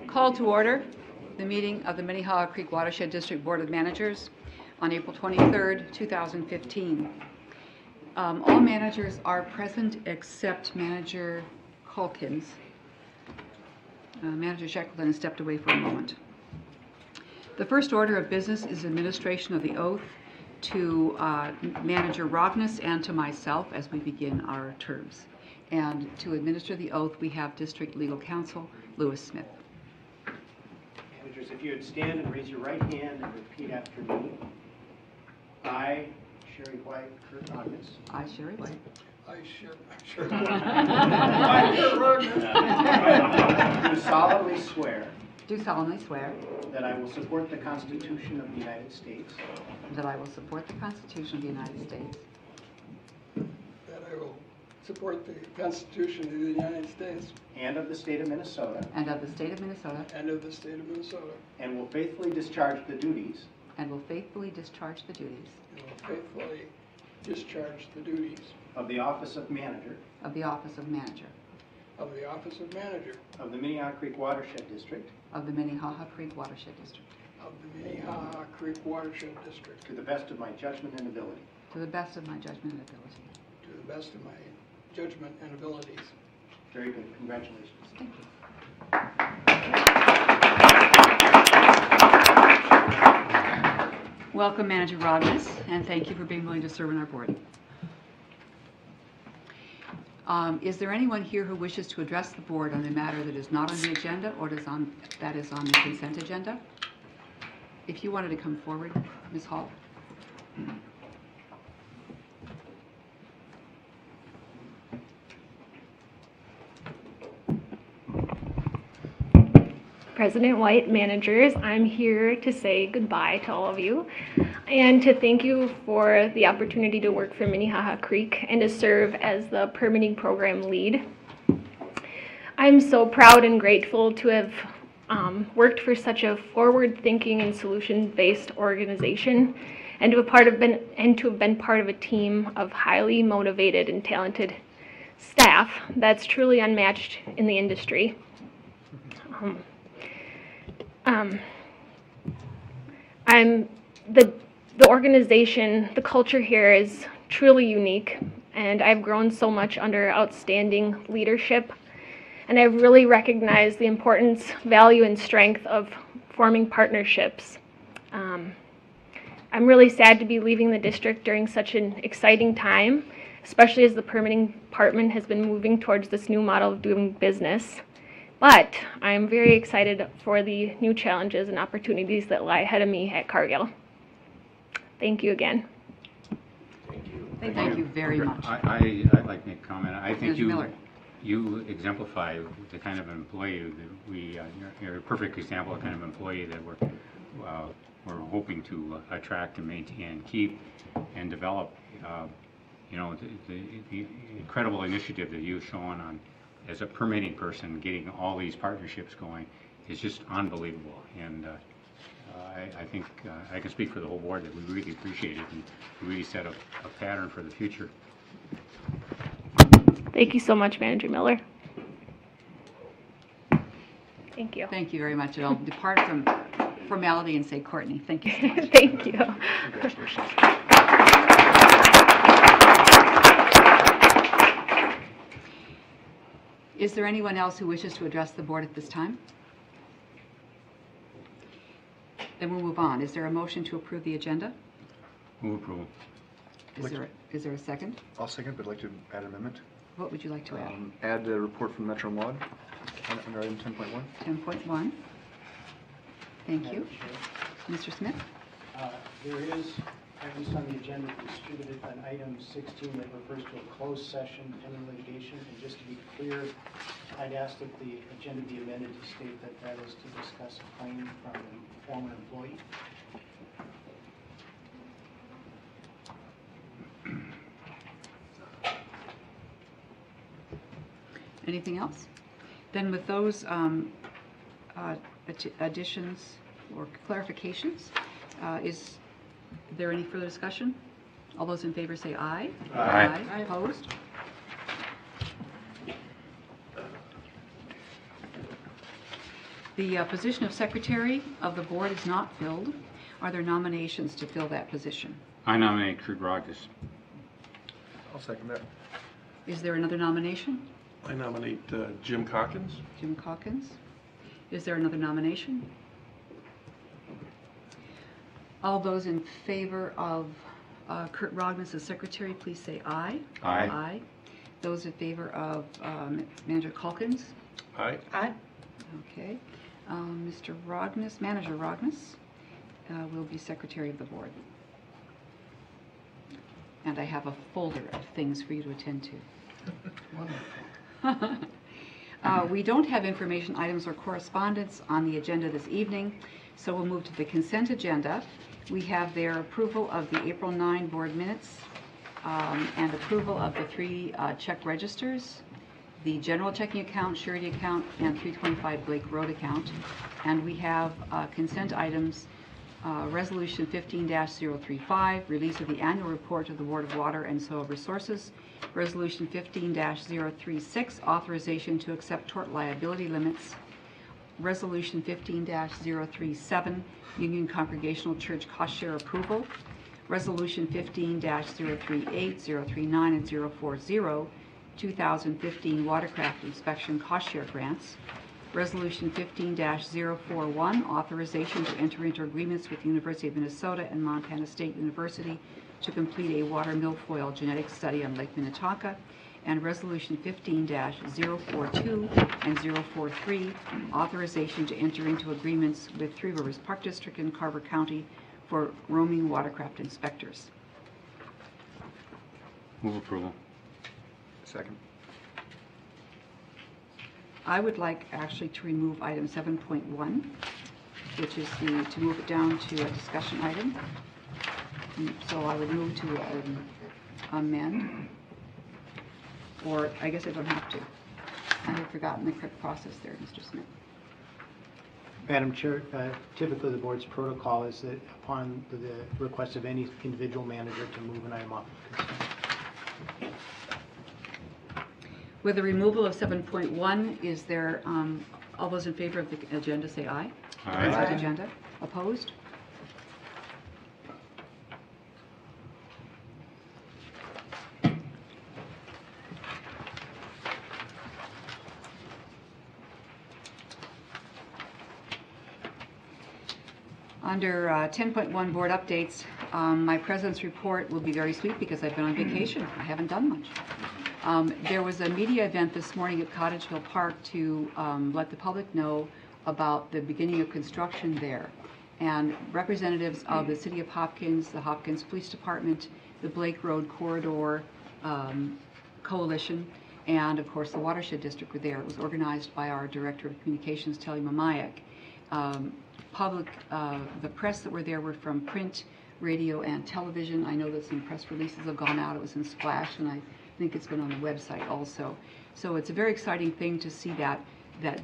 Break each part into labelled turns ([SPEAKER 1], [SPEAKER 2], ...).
[SPEAKER 1] Call to order the meeting of the Minnehaha Creek Watershed District Board of Managers on April 23rd, 2015. All managers are present except Manager Calkins. Manager Shackleton has stepped away for a moment. The first order of business is administration of the oath to Manager Rogness and to myself as we begin our terms. And to administer the oath, we have District Legal Counsel Lewis Smith.
[SPEAKER 2] Managers, if you would stand and raise your right hand and repeat after me. I, Sherry White, Kurt Rogness.
[SPEAKER 1] I, Sherry White.
[SPEAKER 3] I, Sherry White.
[SPEAKER 2] Do solemnly swear.
[SPEAKER 1] Do solemnly swear.
[SPEAKER 2] That I will support the Constitution of the United States.
[SPEAKER 1] That I will support the Constitution of the United States.
[SPEAKER 3] That I will support the Constitution of the United States.
[SPEAKER 2] And of the state of Minnesota.
[SPEAKER 1] And of the state of Minnesota.
[SPEAKER 3] And of the state of Minnesota.
[SPEAKER 2] And will faithfully discharge the duties.
[SPEAKER 1] And will faithfully discharge the duties.
[SPEAKER 3] And will faithfully discharge the duties.
[SPEAKER 2] Of the office of manager.
[SPEAKER 1] Of the office of manager.
[SPEAKER 3] Of the office of manager.
[SPEAKER 2] Of the Minnehaha Creek Watershed District.
[SPEAKER 1] Of the Minnehaha Creek Watershed District.
[SPEAKER 3] Of the Minnehaha Creek Watershed District.
[SPEAKER 2] To the best of my judgment and ability.
[SPEAKER 1] To the best of my judgment and ability.
[SPEAKER 3] To the best of my judgment and abilities.
[SPEAKER 2] Very good. Congratulations.
[SPEAKER 1] Thank you. Welcome, Manager Rogness, and thank you for being willing to serve on our board. Is there anyone here who wishes to address the board on a matter that is not on the agenda or that is on the consent agenda? If you wanted to come forward, Ms. Hall.
[SPEAKER 4] President White, managers, I'm here to say goodbye to all of you and to thank you for the opportunity to work for Minnehaha Creek and to serve as the permitting program lead. I'm so proud and grateful to have worked for such a forward-thinking and solution-based organization and to have been part of a team of highly motivated and talented staff that's truly unmatched in the industry. The organization, the culture here is truly unique, and I've grown so much under outstanding leadership, and I've really recognized the importance, value, and strength of forming partnerships. I'm really sad to be leaving the district during such an exciting time, especially as the permitting department has been moving towards this new model of doing business. But I'm very excited for the new challenges and opportunities that lie ahead of me at Cargill. Thank you again.
[SPEAKER 1] Thank you very much.
[SPEAKER 5] I'd like to make a comment. I think you exemplify the kind of employee that you're a perfect example of the kind of employee that we're hoping to attract and maintain and keep and develop. The incredible initiative that you've shown on as a permitting person, getting all these partnerships going is just unbelievable. And I think I can speak for the whole board that we really appreciate it and really set a pattern for the future.
[SPEAKER 4] Thank you so much, Manager Miller. Thank you.
[SPEAKER 1] Thank you very much. And I'll depart from formality and say Courtney. Thank you so much.
[SPEAKER 4] Thank you.
[SPEAKER 3] Congratulations.
[SPEAKER 1] Is there anyone else who wishes to address the board at this time? Then we'll move on. Is there a motion to approve the agenda?
[SPEAKER 5] Move approval.
[SPEAKER 1] Is there a second?
[SPEAKER 6] I'll second, but I'd like to add an amendment.
[SPEAKER 1] What would you like to add?
[SPEAKER 6] Add a report from Metro Mod under item 10.1.
[SPEAKER 1] 10.1. Thank you.
[SPEAKER 2] Madam Chair.
[SPEAKER 1] Mr. Smith?
[SPEAKER 2] There is, at least on the agenda, distributed an item 16 that refers to a closed session pending litigation. And just to be clear, I'd ask that the agenda be amended to state that that is to discuss a claim from a former employee.
[SPEAKER 1] Anything else? Then with those additions or clarifications, is there any further discussion? All those in favor say aye.
[SPEAKER 5] Aye.
[SPEAKER 1] Opposed? The position of secretary of the board is not filled. Are there nominations to fill that position?
[SPEAKER 5] I nominate Kurt Rogers.
[SPEAKER 6] I'll second that.
[SPEAKER 1] Is there another nomination?
[SPEAKER 7] I nominate Jim Calkins.
[SPEAKER 1] Jim Calkins. Is there another nomination? All those in favor of Kurt Rognes as secretary, please say aye.
[SPEAKER 5] Aye.
[SPEAKER 1] Aye. Those in favor of Manager Calkins?
[SPEAKER 7] Aye.
[SPEAKER 1] Aye. Okay. Mr. Rognes, Manager Rognes, will be secretary of the board. And I have a folder of things for you to attend to. We don't have information items or correspondence on the agenda this evening, so we'll move to the consent agenda. We have their approval of the April 9 board minutes and approval of the 3 check registers, the general checking account, surety account, and 325 Blake Road account. And we have consent items, Resolution 15-035, release of the annual report of the Board of Water and Soil Resources, Resolution 15-036, authorization to accept tort liability limits, Resolution 15-037, Union Congregational Church cost share approval, Resolution 15-038, 039, and 040, 2015 watercraft inspection cost share grants, Resolution 15-041, authorization to enter into agreements with the University of Minnesota and Montana State University to complete a water milfoil genetic study on Lake Minnetonka, and Resolution 15-042 and 043, authorization to enter into agreements with Three Rivers Park District in Carver County for roaming watercraft inspectors.
[SPEAKER 5] Move approval.
[SPEAKER 6] Second.
[SPEAKER 1] I would like actually to remove item 7.1, which is to move it down to a discussion item. So I would move to amend, or I guess I don't have to. I have forgotten the correct process there, Mr. Smith.
[SPEAKER 2] Madam Chair, typically the board's protocol is that upon the request of any individual manager to move an item off of consent.
[SPEAKER 1] With the removal of 7.1, is there, all those in favor of the agenda say aye.
[SPEAKER 5] Aye.
[SPEAKER 1] Consent agenda. Opposed? Under 10.1 board updates, my president's report will be very sweet because I've been on vacation. I haven't done much. There was a media event this morning at Cottageville Park to let the public know about the beginning of construction there. And representatives of the City of Hopkins, the Hopkins Police Department, the Blake Road Corridor Coalition, and of course the Watershed District were there. It was organized by our Director of Communications, Telly Mamayak. The press that were there were from print, radio, and television. I know that some press releases have gone out. It was in Splash, and I think it's been on the website also. So it's a very exciting thing to see that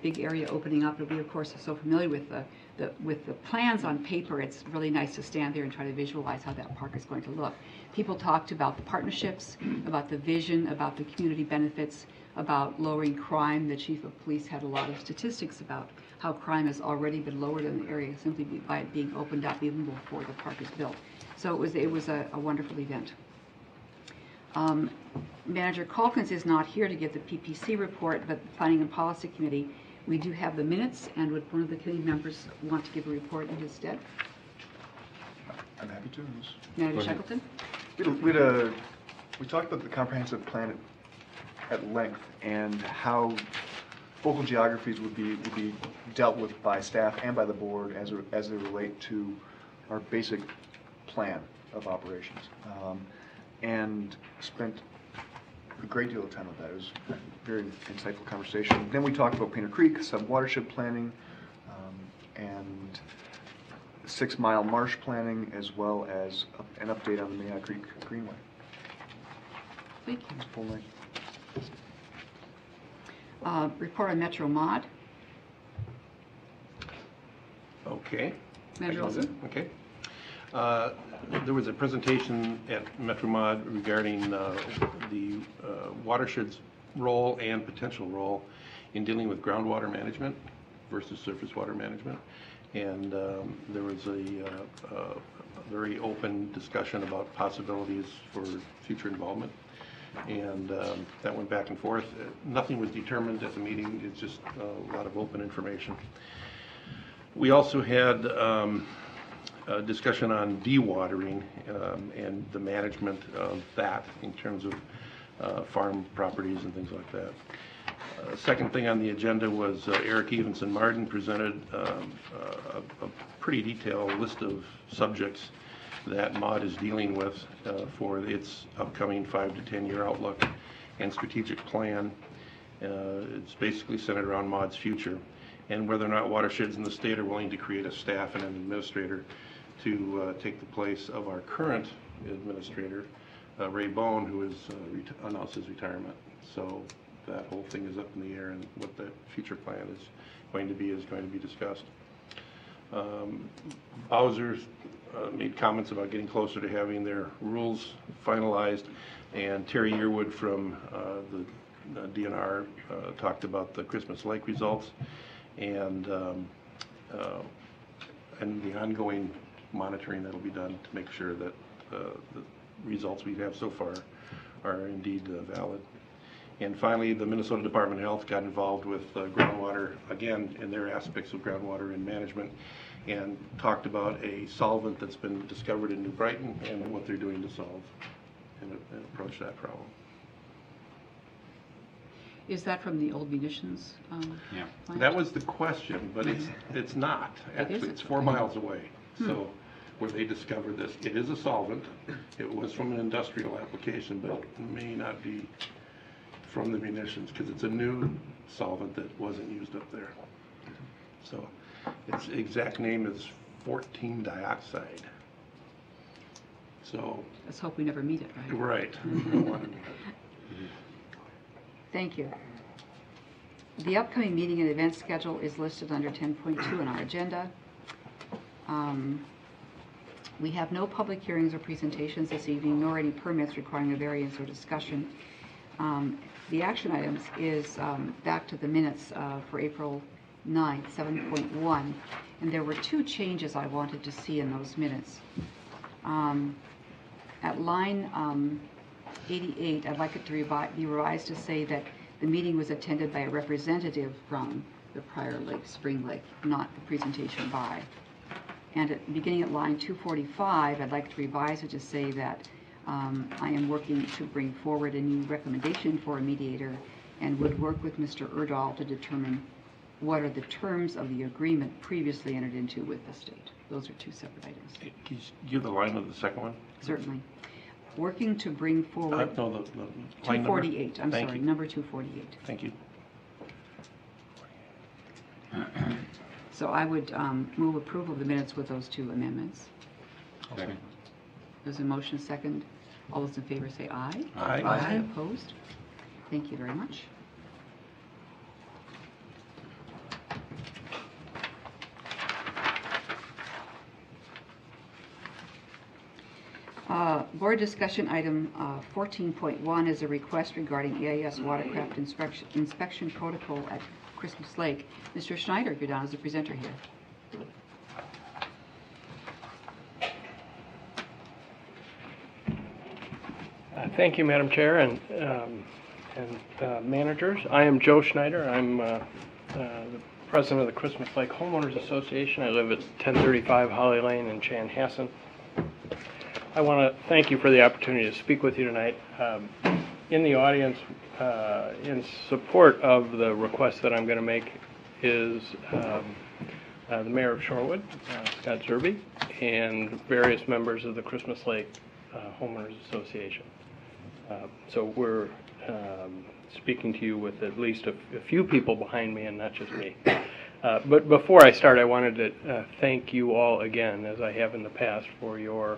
[SPEAKER 1] big area opening up. And we, of course, are so familiar with the plans on paper. It's really nice to stand there and try to visualize how that park is going to look. People talked about the partnerships, about the vision, about the community benefits, about lowering crime. The chief of police had a lot of statistics about how crime has already been lowered in the area simply by it being opened up even before the park is built. So it was a wonderful event. Manager Calkins is not here to give the PPC report, but the Planning and Policy Committee, we do have the minutes, and would one of the committee members want to give a report in his stead?
[SPEAKER 6] I'm happy to.
[SPEAKER 1] Manager
[SPEAKER 5] Go ahead.
[SPEAKER 1] Shackleton?
[SPEAKER 6] We talked about the comprehensive plan at length and how focal geographies would be dealt with by staff and by the board as they relate to our basic plan of operations. And spent a great deal of time with that. It was a very insightful conversation. Then we talked about Painter Creek, sub-watershed planning, and 6 Mile marsh planning, as well as an update on the Mayana Creek Greenway.
[SPEAKER 1] Thank you.
[SPEAKER 6] It's a full night.
[SPEAKER 1] Report on Metro Mod.
[SPEAKER 7] Okay.
[SPEAKER 1] Manager Olson?
[SPEAKER 7] Okay. There was a presentation at MetroMod regarding the watershed's role and potential role in dealing with groundwater management versus surface water management. And there was a very open discussion about possibilities for future involvement. And that went back and forth. Nothing was determined at the meeting. It's just a lot of open information. We also had a discussion on dewatering and the management of that in terms of farm properties and things like that. Second thing on the agenda was Eric Evenson Martin presented a pretty detailed list of subjects that MOD is dealing with for its upcoming 5 to 10 year outlook and strategic plan. It's basically centered around MOD's future and whether or not watersheds in the state are willing to create a staff and an administrator to take the place of our current administrator, Ray Bone, who has announced his retirement. So that whole thing is up in the air, and what the future plan is going to be discussed. Bowser's made comments about getting closer to having their rules finalized, and Terry Yearwood from the DNR talked about the Christmas Lake results and the ongoing monitoring that'll be done to make sure that the results we have so far are indeed valid. And finally, the Minnesota Department of Health got involved with groundwater, again, in their aspects of groundwater and management, and talked about a solvent that's been discovered in New Brighton and what they're doing to solve and approach that problem.
[SPEAKER 1] Is that from the old munitions?
[SPEAKER 5] Yeah.
[SPEAKER 1] Plant?
[SPEAKER 7] That was the question, but it's not. Actually, it's 4 miles away. So where they discovered this, it is a solvent. It was from an industrial application, but it may not be from the munitions because it's a new solvent that wasn't used up there. So its exact name is 14 dioxide. So
[SPEAKER 1] Let's hope we never meet it, right?
[SPEAKER 7] right.
[SPEAKER 1] Thank you. The upcoming meeting and event schedule is listed under 10.2 on our agenda. We have no public hearings or presentations this evening, nor any permits requiring a variance or discussion. The action items is back to the minutes for April 9th, 7.1, and there were 2 changes I wanted to see in those minutes. At line 88, I'd like it to be revised to say that the meeting was attended by a representative from the Prior Lake, Spring Lake, not the presentation by. And beginning at line 245, I'd like to revise it to say that I am working to bring forward a new recommendation for a mediator and would work with Mr. Erdahl to determine what are the terms of the agreement previously entered into with the state. Those are 2 separate items.
[SPEAKER 7] Can you give the line of the second one?
[SPEAKER 1] Certainly. Working to bring forward
[SPEAKER 7] No, the line number.
[SPEAKER 1] 248, I'm
[SPEAKER 7] Thank
[SPEAKER 1] sorry,
[SPEAKER 7] you.
[SPEAKER 1] number 248.
[SPEAKER 7] Thank you.
[SPEAKER 1] So I would move approval of the minutes with those 2 amendments.
[SPEAKER 5] Second.
[SPEAKER 1] There's a motion second. All those in favor say aye.
[SPEAKER 7] Aye.
[SPEAKER 1] Aye. Opposed? Thank you very much. Board discussion item 14.1 is a request regarding EIS watercraft inspection protocol at Christmas Lake. Mr. Schneider, you're down as a presenter here.
[SPEAKER 8] Thank you, Madam Chair and managers. I am Joe Schneider. I'm the president of the Christmas Lake Homeowners Association. I live at 1035 Holly Lane in Chanhassen. I want to thank you for the opportunity to speak with you tonight. In the audience, in support of the request that I'm going to make, is the Mayor of Shorewood, Scott Zerby, and various members of the Christmas Lake Homeowners Association. So we're speaking to you with at least a few people behind me and not just me. But before I start, I wanted to thank you all again, as I have in the past, for your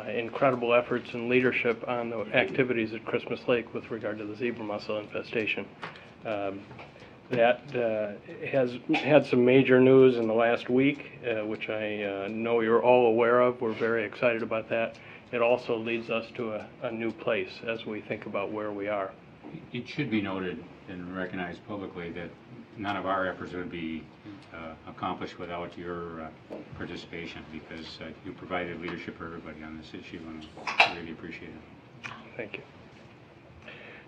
[SPEAKER 8] incredible efforts and leadership on the activities at Christmas Lake with regard to the zebra mussel infestation. That has had some major news in the last week, which I know you're all aware of. We're very excited about that. It also leads us to a new place as we think about where we are.
[SPEAKER 5] It should be noted and recognized publicly that none of our efforts would be accomplished without your participation, because you provided leadership for everybody on this issue, and I really appreciate it.
[SPEAKER 8] Thank you.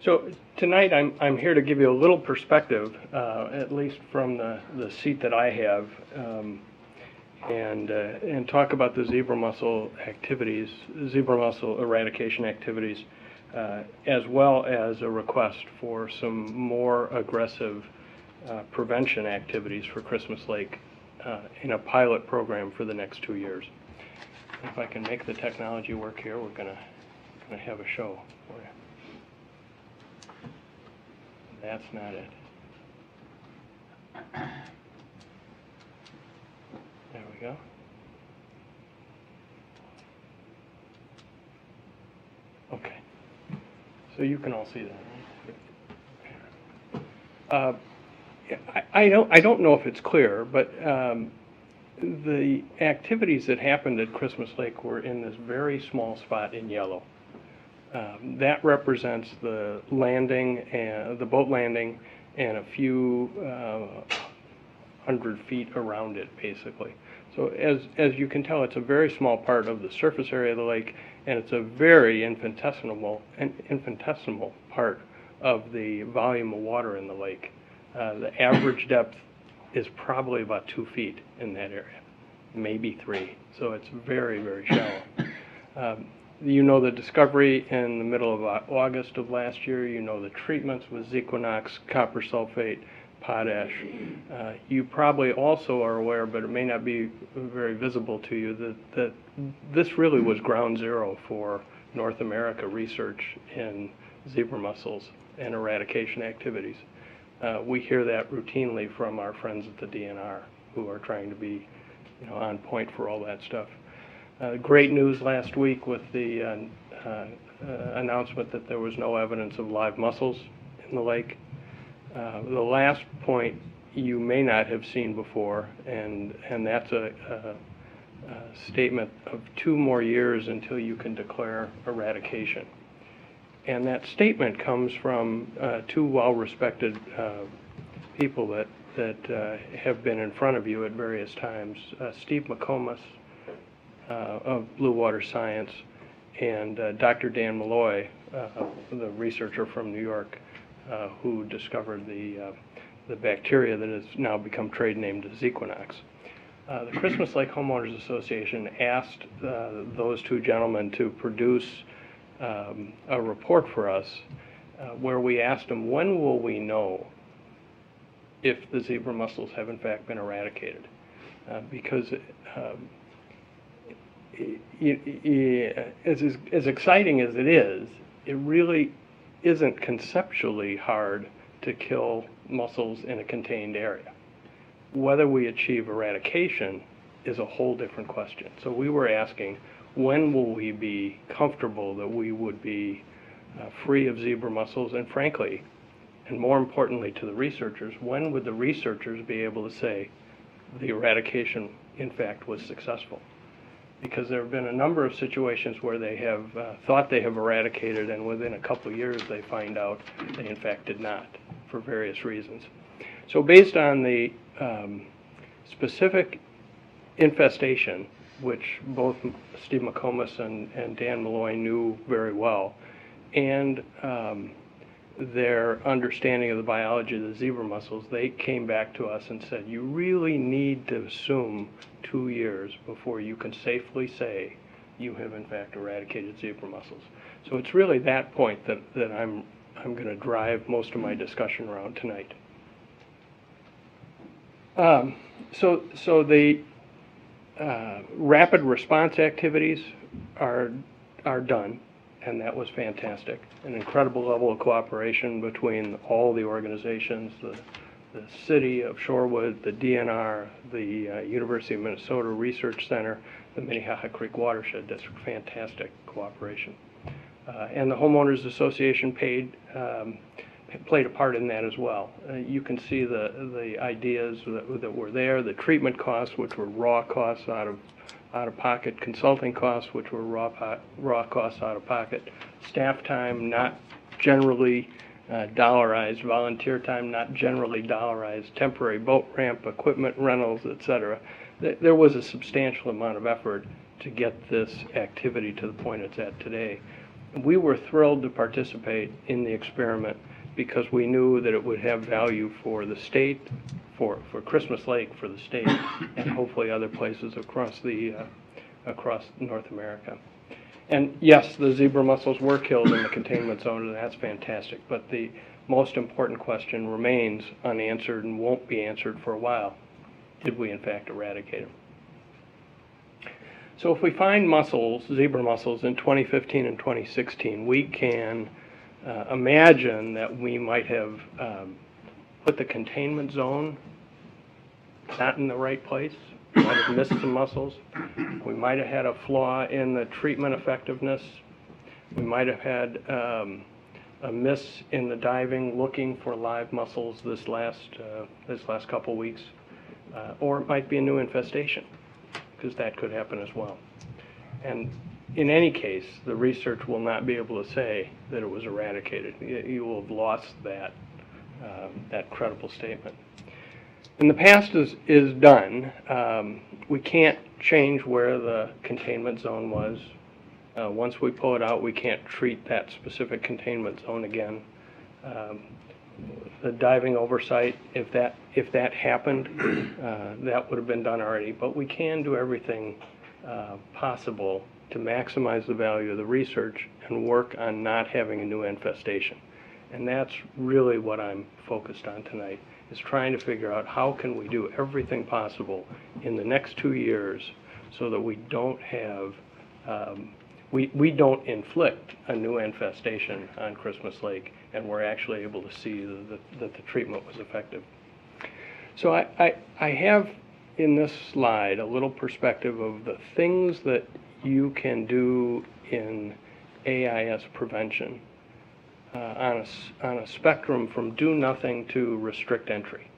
[SPEAKER 8] So tonight I'm here to give you a little perspective, at least from the seat that I have, and talk about the zebra mussel activities, zebra mussel eradication activities, as well as a request for some more aggressive prevention activities for Christmas Lake in a pilot program for the next 2 years. If I can make the technology work here, we're gonna have a show for you. That's not it. There we go. Okay. So you can all see that, right? I don't know if it's clear, but the activities that happened at Christmas Lake were in this very small spot in yellow. That represents the landing, and the boat landing, and a few 100 feet around it, basically. So as you can tell, it's a very small part of the surface area of the lake, and it's a very infinitesimal part of the volume of water in the lake. The average depth is probably about 2 feet in that area, maybe 3. So it's very, very shallow. You know the discovery in the middle of August of last year. You know the treatments with Zequinox, copper sulfate, potash. You probably also are aware, but it may not be very visible to you, that this really was ground zero for North America research in zebra mussels and eradication activities. We hear that routinely from our friends at the DNR, who are trying to be, on point for all that stuff. Great news last week with the announcement that there was no evidence of live mussels in the lake. The last point you may not have seen before, and that's a statement of 2 more years until you can declare eradication. And that statement comes from 2 well-respected people that have been in front of you at various times, Steve McComas of Blue Water Science, and Dr. Dan Malloy, the researcher from New York, who discovered the bacteria that has now become trade named Zequinox. The Christmas Lake Homeowners Association asked those 2 gentlemen to produce a report for us where we asked them, when will we know if the zebra mussels have in fact been eradicated? Because as exciting as it is, it really isn't conceptually hard to kill mussels in a contained area. Whether we achieve eradication is a whole different question. So we were asking, when will we be comfortable that we would be free of zebra mussels? And frankly, and more importantly to the researchers, when would the researchers be able to say the eradication in fact was successful? Because there have been a number of situations where they have thought they have eradicated, and within a couple of years they find out they in fact did not, for various reasons. So based on the specific infestation, which both Steve McComas and Dan Malloy knew very well, and their understanding of the biology of the zebra mussels, they came back to us and said, you really need to assume 2 years before you can safely say you have in fact eradicated zebra mussels. So it's really that point that I'm going to drive most of my discussion around tonight. So the rapid response activities are done, and that was fantastic. An incredible level of cooperation between all the organizations, the City of Shorewood, the DNR, the University of Minnesota Research Center, the Minnehaha Creek Watershed District. Fantastic cooperation. And the Homeowners Association played a part in that as well. You can see the ideas that were there, the treatment costs, which were raw costs out of pocket, consulting costs, which were raw costs out of pocket, staff time not generally dollarized, volunteer time not generally dollarized, temporary boat ramp, equipment rentals, etc. There was a substantial amount of effort to get this activity to the point it's at today. We were thrilled to participate in the experiment because we knew that it would have value for the state, for Christmas Lake, for the state, and hopefully other places across North America. And yes, the zebra mussels were killed in the containment zone, and that's fantastic. But the most important question remains unanswered and won't be answered for a while. Did we in fact eradicate them? So if we find mussels, zebra mussels, in 2015 and 2016, we can imagine that we might have put the containment zone not in the right place. We might have missed some mussels. We might have had a flaw in the treatment effectiveness. We might have had a miss in the diving, looking for live mussels this last couple weeks, or it might be a new infestation, because that could happen as well. And in any case, the research will not be able to say that it was eradicated. You will have lost that credible statement. And the past is done. We can't change where the containment zone was. Once we pull it out, we can't treat that specific containment zone again. The diving oversight, if that happened, that would have been done already. But we can do everything possible to maximize the value of the research and work on not having a new infestation. And that's really what I'm focused on tonight, is trying to figure out how can we do everything possible in the next 2 years so that we don't have, we don't inflict a new infestation on Christmas Lake, and we're actually able to see that the treatment was effective. So I have in this slide a little perspective of the things that you can do in AIS prevention on a spectrum from do nothing to restrict entry.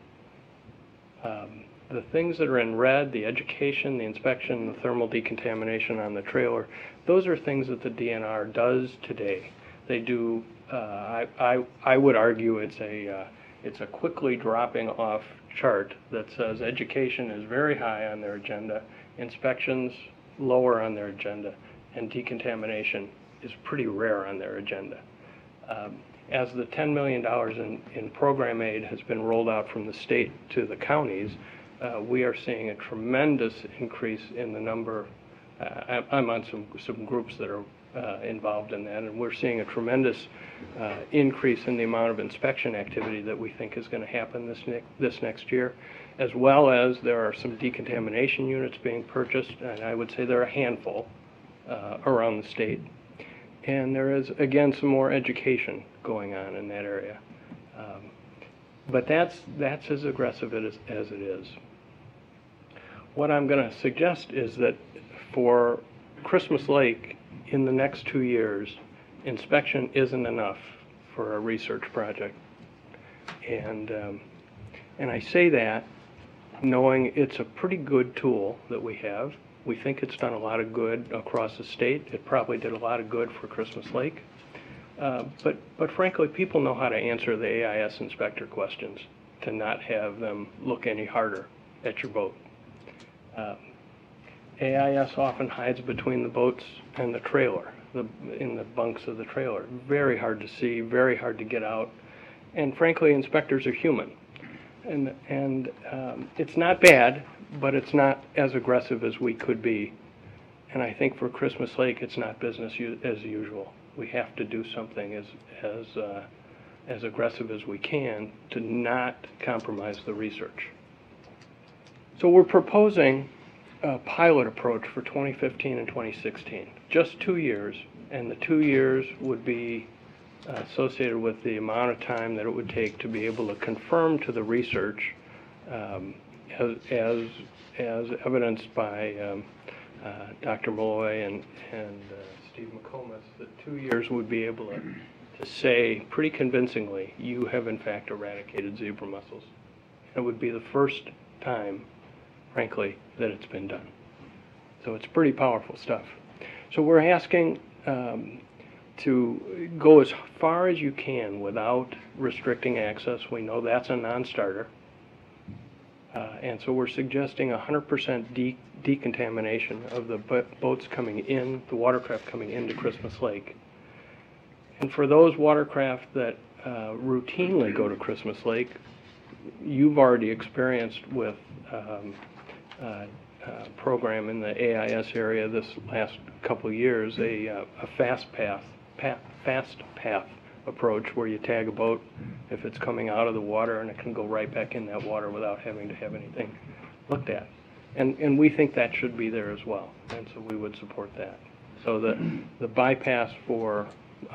[SPEAKER 8] The things that are in red, the education, the inspection, the thermal decontamination on the trailer, those are things that the DNR does today. They do, I would argue it's a quickly dropping off chart that says education is very high on their agenda, inspections lower on their agenda, and decontamination is pretty rare on their agenda. As the $10 million in program aid has been rolled out from the state to the counties, we are seeing a tremendous increase in the number. I'm on some groups that are involved in that, and we're seeing a tremendous increase in the amount of inspection activity that we think is going to happen this next year, as well as there are some decontamination units being purchased, and I would say there are a handful around the state. And there is, again, some more education going on in that area. But that's as aggressive as it is. What I'm going to suggest is that for Christmas Lake, in the next 2 years, inspection isn't enough for a research project. And I say that knowing it's a pretty good tool that we have. We think it's done a lot of good across the state. It probably did a lot of good for Christmas Lake. But frankly, people know how to answer the AIS inspector questions to not have them look any harder at your boat. AIS often hides between the boats and the trailer. in the bunks of the trailer. Very hard to see, very hard to get out, and frankly, inspectors are human. And it's not bad, but it's not as aggressive as we could be. And I think for Christmas Lake, it's not business as usual. We have to do something as aggressive as we can to not compromise the research. So we're proposing a pilot approach for 2015 and 2016, just 2 years, and the 2 years would be associated with the amount of time that it would take to be able to confirm to the research, as evidenced by Dr. Malloy and Steve McComas, that 2 years would be able to say pretty convincingly, you have in fact eradicated zebra mussels. It would be the first time, frankly, that it's been done. So it's pretty powerful stuff. So we're asking to go as far as you can without restricting access. We know that's a non-starter. And so we're suggesting 100% decontamination of the boats coming in, the watercraft coming into Christmas Lake. And for those watercraft that routinely go to Christmas Lake, you've already experienced with program in the AIS area this last couple of years, a fast path approach where you tag a boat if it's coming out of the water, and it can go right back in that water without having to have anything looked at. And we think that should be there as well, and so we would support that. So the bypass for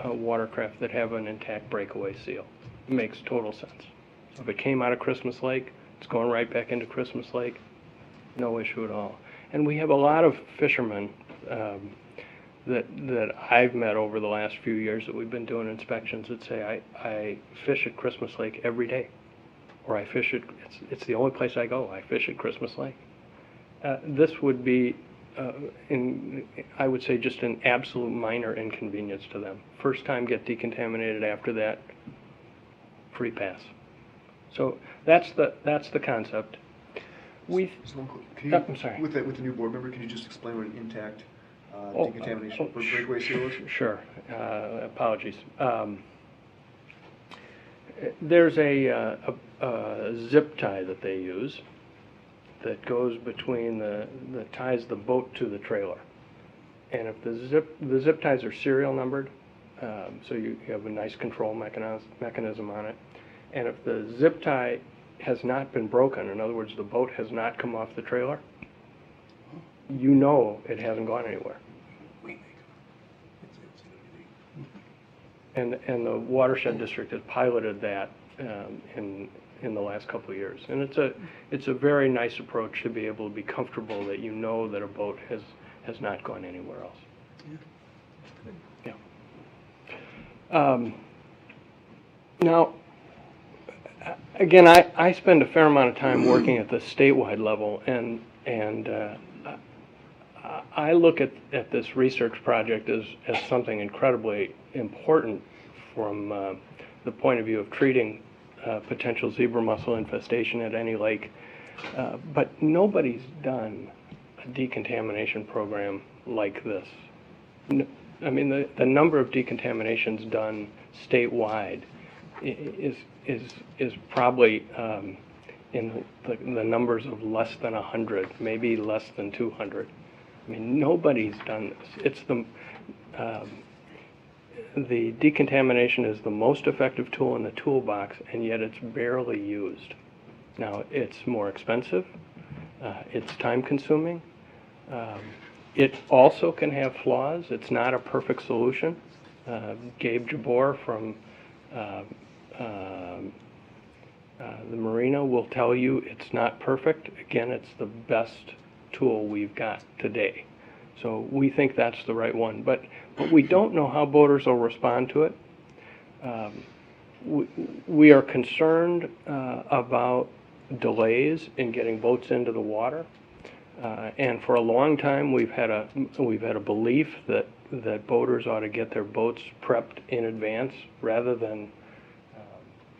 [SPEAKER 8] watercraft that have an intact breakaway seal makes total sense. So if it came out of Christmas Lake, it's going right back into Christmas Lake, no issue at all. And we have a lot of fishermen that I've met over the last few years that we've been doing inspections that say, I fish at Christmas Lake every day, or I fish at, it's the only place I go, I fish at Christmas Lake. This would be, I would say, just an absolute minor inconvenience to them. First time get decontaminated, after that, free pass. So that's the concept. I'm sorry.
[SPEAKER 6] With the new board member, can you just explain what an intact decontamination breakaway seal is?
[SPEAKER 8] Sure. Apologies. There's a zip tie that they use that goes between that ties the boat to the trailer. And if the zip ties are serial numbered, so you have a nice control mechanism on it. And if the zip tie has not been broken, in other words, the boat has not come off the trailer, you know it hasn't gone anywhere. And the watershed district has piloted that in the last couple of years, and it's a very nice approach to be able to be comfortable that you know that a boat has not gone anywhere else. Yeah. Now, again, I spend a fair amount of time working at the statewide level, and I look at this research project as something incredibly important from the point of view of treating potential zebra mussel infestation at any lake. But nobody's done a decontamination program like this. I mean, the number of decontaminations done statewide is probably in the numbers of less than 100, maybe less than 200. I mean, nobody's done this. It's the decontamination is the most effective tool in the toolbox, and yet it's barely used. Now, it's more expensive. It's time-consuming. It also can have flaws. It's not a perfect solution. Gabe Jabor from the Marina will tell you it's not perfect. Again, it's the best tool we've got today. So we think that's the right one. But we don't know how boaters will respond to it. We are concerned about delays in getting boats into the water. And for a long time, we've had a belief that boaters ought to get their boats prepped in advance rather than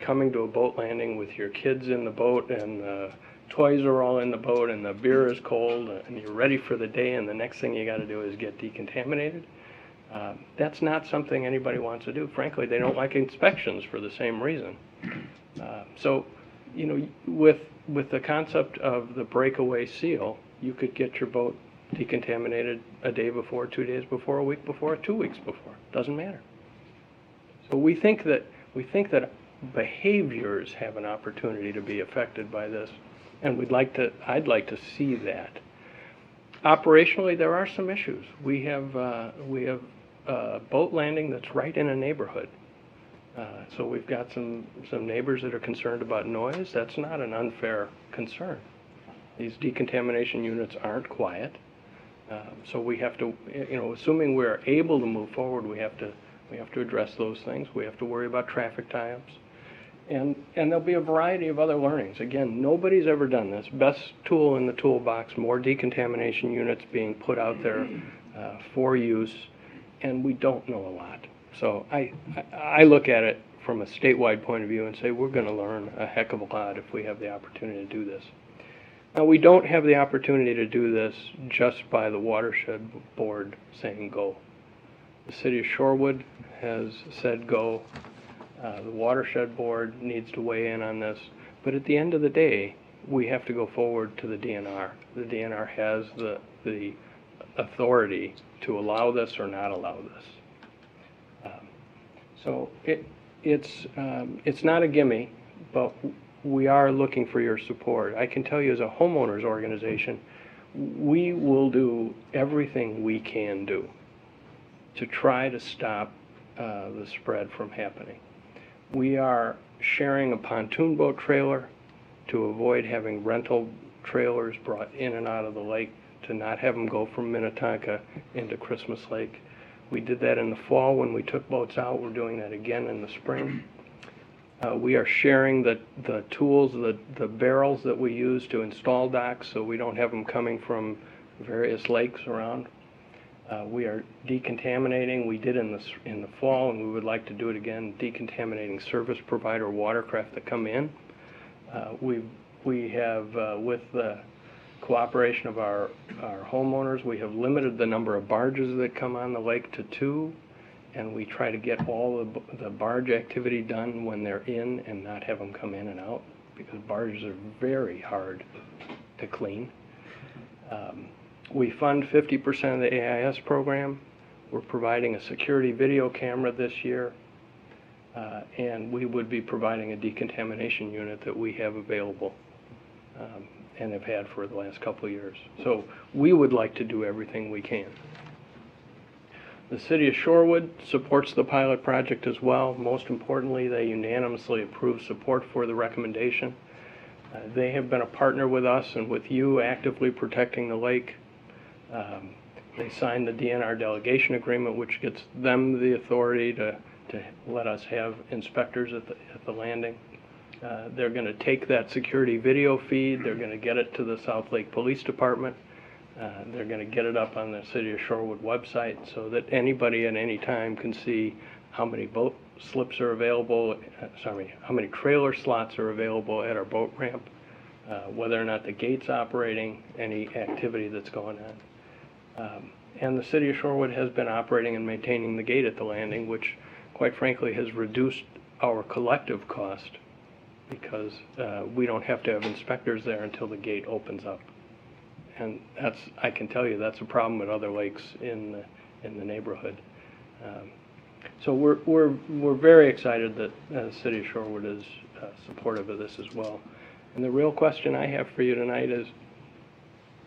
[SPEAKER 8] coming to a boat landing with your kids in the boat and the toys are all in the boat and the beer is cold and you're ready for the day, and the next thing you got to do is get decontaminated. That's not something anybody wants to do. Frankly, they don't like inspections for the same reason. So, you know, with the concept of the breakaway seal, you could get your boat decontaminated a day before, 2 days before, a week before, 2 weeks before. Doesn't matter. So we think that behaviors have an opportunity to be affected by this, and I'd like to see that. Operationally, there are some issues. We have boat landing that's right in a neighborhood. So we've got some neighbors that are concerned about noise. That's not an unfair concern. These decontamination units aren't quiet. So we have to, you know, assuming we're able to move forward, we have to address those things. We have to worry about traffic tie-ups. And there'll be a variety of other learnings. Again, nobody's ever done this. Best tool in the toolbox, more decontamination units being put out there for use, and we don't know a lot. So I look at it from a statewide point of view and say we're going to learn a heck of a lot if we have the opportunity to do this. Now, we don't have the opportunity to do this just by the watershed board saying go. The city of Shorewood has said go. The watershed board needs to weigh in on this. But at the end of the day, we have to go forward to the DNR. The DNR has the authority to allow this or not allow this. So it's not a gimme, but we are looking for your support. I can tell you as a homeowners organization, we will do everything we can do to try to stop the spread from happening. We are sharing a pontoon boat trailer to avoid having rental trailers brought in and out of the lake, to not have them go from Minnetonka into Christmas Lake. We did that in the fall when we took boats out. We're doing that again in the spring. We are sharing the tools, the barrels that we use to install docks, so we don't have them coming from various lakes around. We are decontaminating. We did in the fall, and we would like to do it again, decontaminating service provider watercraft that come in. We have, with the cooperation of our homeowners, we have limited the number of barges that come on the lake to 2, and we try to get all the barge activity done when they're in and not have them come in and out, because barges are very hard to clean. We fund 50% of the AIS program. We're providing a security video camera this year, and we would be providing a decontamination unit that we have available and have had for the last couple of years. So we would like to do everything we can. The City of Shorewood supports the pilot project as well. Most importantly, they unanimously approve support for the recommendation. They have been a partner with us and with you actively protecting the lake. They signed the DNR delegation agreement, which gets them the authority to let us have inspectors at the landing. They're going to take that security video feed, they're going to get it to the South Lake Police Department, they're going to get it up on the City of Shorewood website so that anybody at any time can see how many boat slips are available, how many trailer slots are available at our boat ramp, whether or not the gate's operating, any activity that's going on. And the City of Shorewood has been operating and maintaining the gate at the landing, which quite frankly has reduced our collective cost, because we don't have to have inspectors there until the gate opens up. And I can tell you that's a problem at other lakes in the neighborhood. So we're very excited that the City of Shorewood is supportive of this as well. And the real question I have for you tonight is,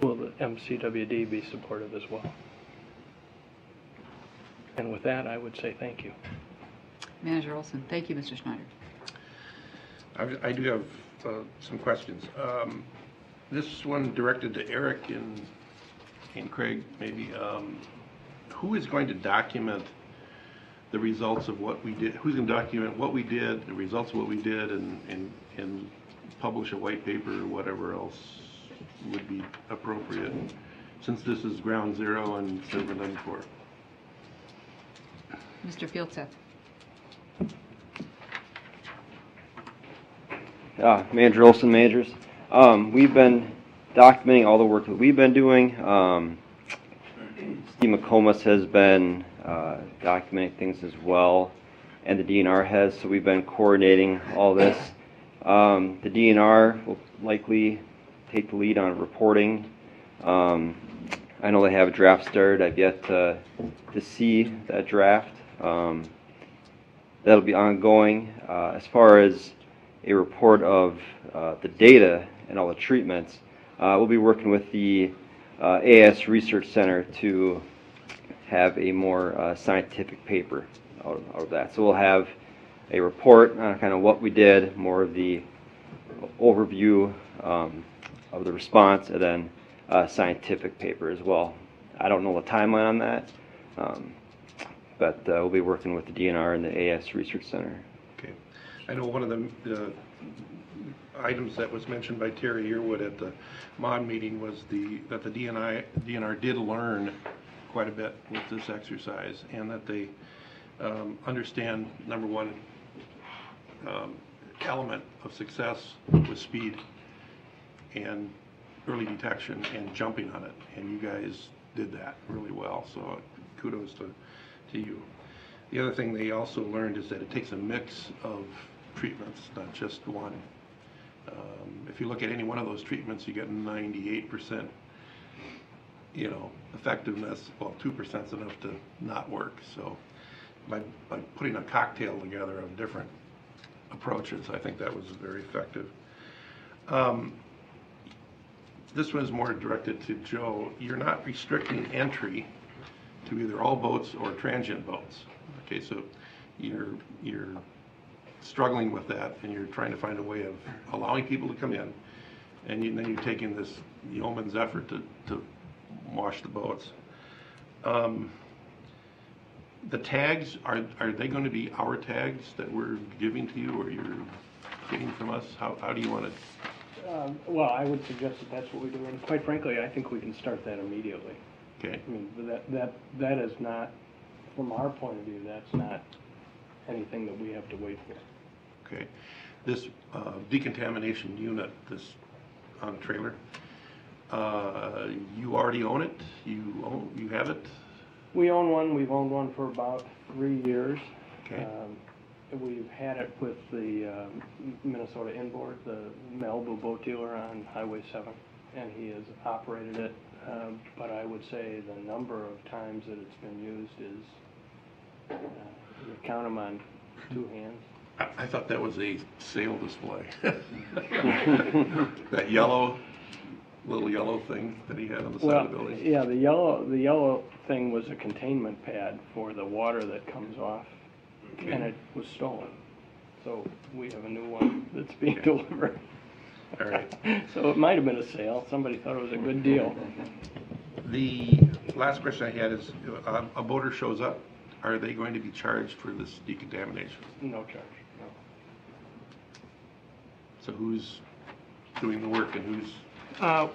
[SPEAKER 8] will the MCWD be supportive as well? And with that, I would say thank you.
[SPEAKER 1] Manager Olson. Thank you, Mr. Schneider.
[SPEAKER 7] I do have some questions. This one directed to Eric and Craig, maybe. Who is going to document the results of what we did? Who's going to document what we did, the results of what we did, and publish a white paper or whatever else would be appropriate, since this is ground zero and it's never done before?
[SPEAKER 1] Mr. Fieldseth.
[SPEAKER 9] Manager Olson, managers. We've been documenting all the work that we've been doing. Steve McComas has been documenting things as well, and the DNR has, so we've been coordinating all this. The DNR will likely take the lead on reporting. I know they have a draft started. I've yet to see that draft. That'll be ongoing. As far as a report of the data and all the treatments, we'll be working with the AS Research Center to have a more scientific paper out of that. So we'll have a report on kind of what we did, more of the overview of the response, and then a scientific paper as well. I don't know the timeline on that, but we'll be working with the DNR and the AS Research Center.
[SPEAKER 7] Okay. I know one of the items that was mentioned by Terry Yearwood at the MOD meeting was that the DNR did learn quite a bit with this exercise, and that they understand, number one, element of success with speed and early detection and jumping on it, and you guys did that really well, so kudos to you. The other thing they also learned is that it takes a mix of treatments, not just one. If you look at any one of those treatments, you get 98%, effectiveness. Well, 2% is enough to not work. So by putting a cocktail together of different approaches, I think that was very effective. This one is more directed to Joe. You're not restricting entry to either all boats or transient boats. Okay, so you're struggling with that, and you're trying to find a way of allowing people to come in, and then you're taking this yeoman's effort to wash the boats. The tags, are they going to be our tags that we're giving to you, or you're getting from us? How do you want to?
[SPEAKER 8] Well, I would suggest that that's what we do, and quite frankly, I think we can start that immediately.
[SPEAKER 7] Okay.
[SPEAKER 8] I mean, that is not, from our point of view, that's not anything that we have to wait for.
[SPEAKER 7] Okay. This decontamination unit, this on a trailer, you already own it? You have it?
[SPEAKER 8] We own one. We've owned one for about 3 years.
[SPEAKER 7] Okay.
[SPEAKER 8] We've had it with the Minnesota Inboard, the Malibu boat dealer on Highway 7, and he has operated it. But I would say the number of times that it's been used is, you count them on 2 hands.
[SPEAKER 7] I thought that was a sail display. That little yellow thing that he had on the side of the building.
[SPEAKER 8] Yeah, the yellow thing was a containment pad for the water that comes off, okay. And it was stolen. So we have a new one that's being delivered.
[SPEAKER 7] All right.
[SPEAKER 8] So it might have been a sale. Somebody thought it was a good deal.
[SPEAKER 7] The last question I had is, a boater shows up, are they going to be charged for this decontamination?
[SPEAKER 8] No charge, no.
[SPEAKER 7] So who's doing the work and who's?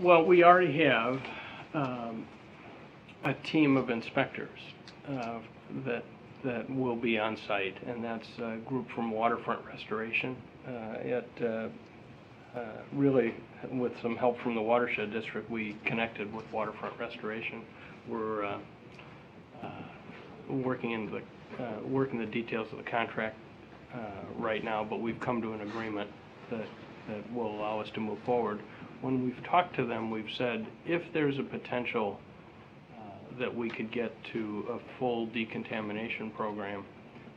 [SPEAKER 8] Well, we already have a team of inspectors that will be on site, and that's a group from Waterfront Restoration. Really, with some help from the Watershed District, we connected with Waterfront Restoration. We're working the details of the contract right now, but we've come to an agreement that will allow us to move forward. When we've talked to them, we've said if there's a potential that we could get to a full decontamination program,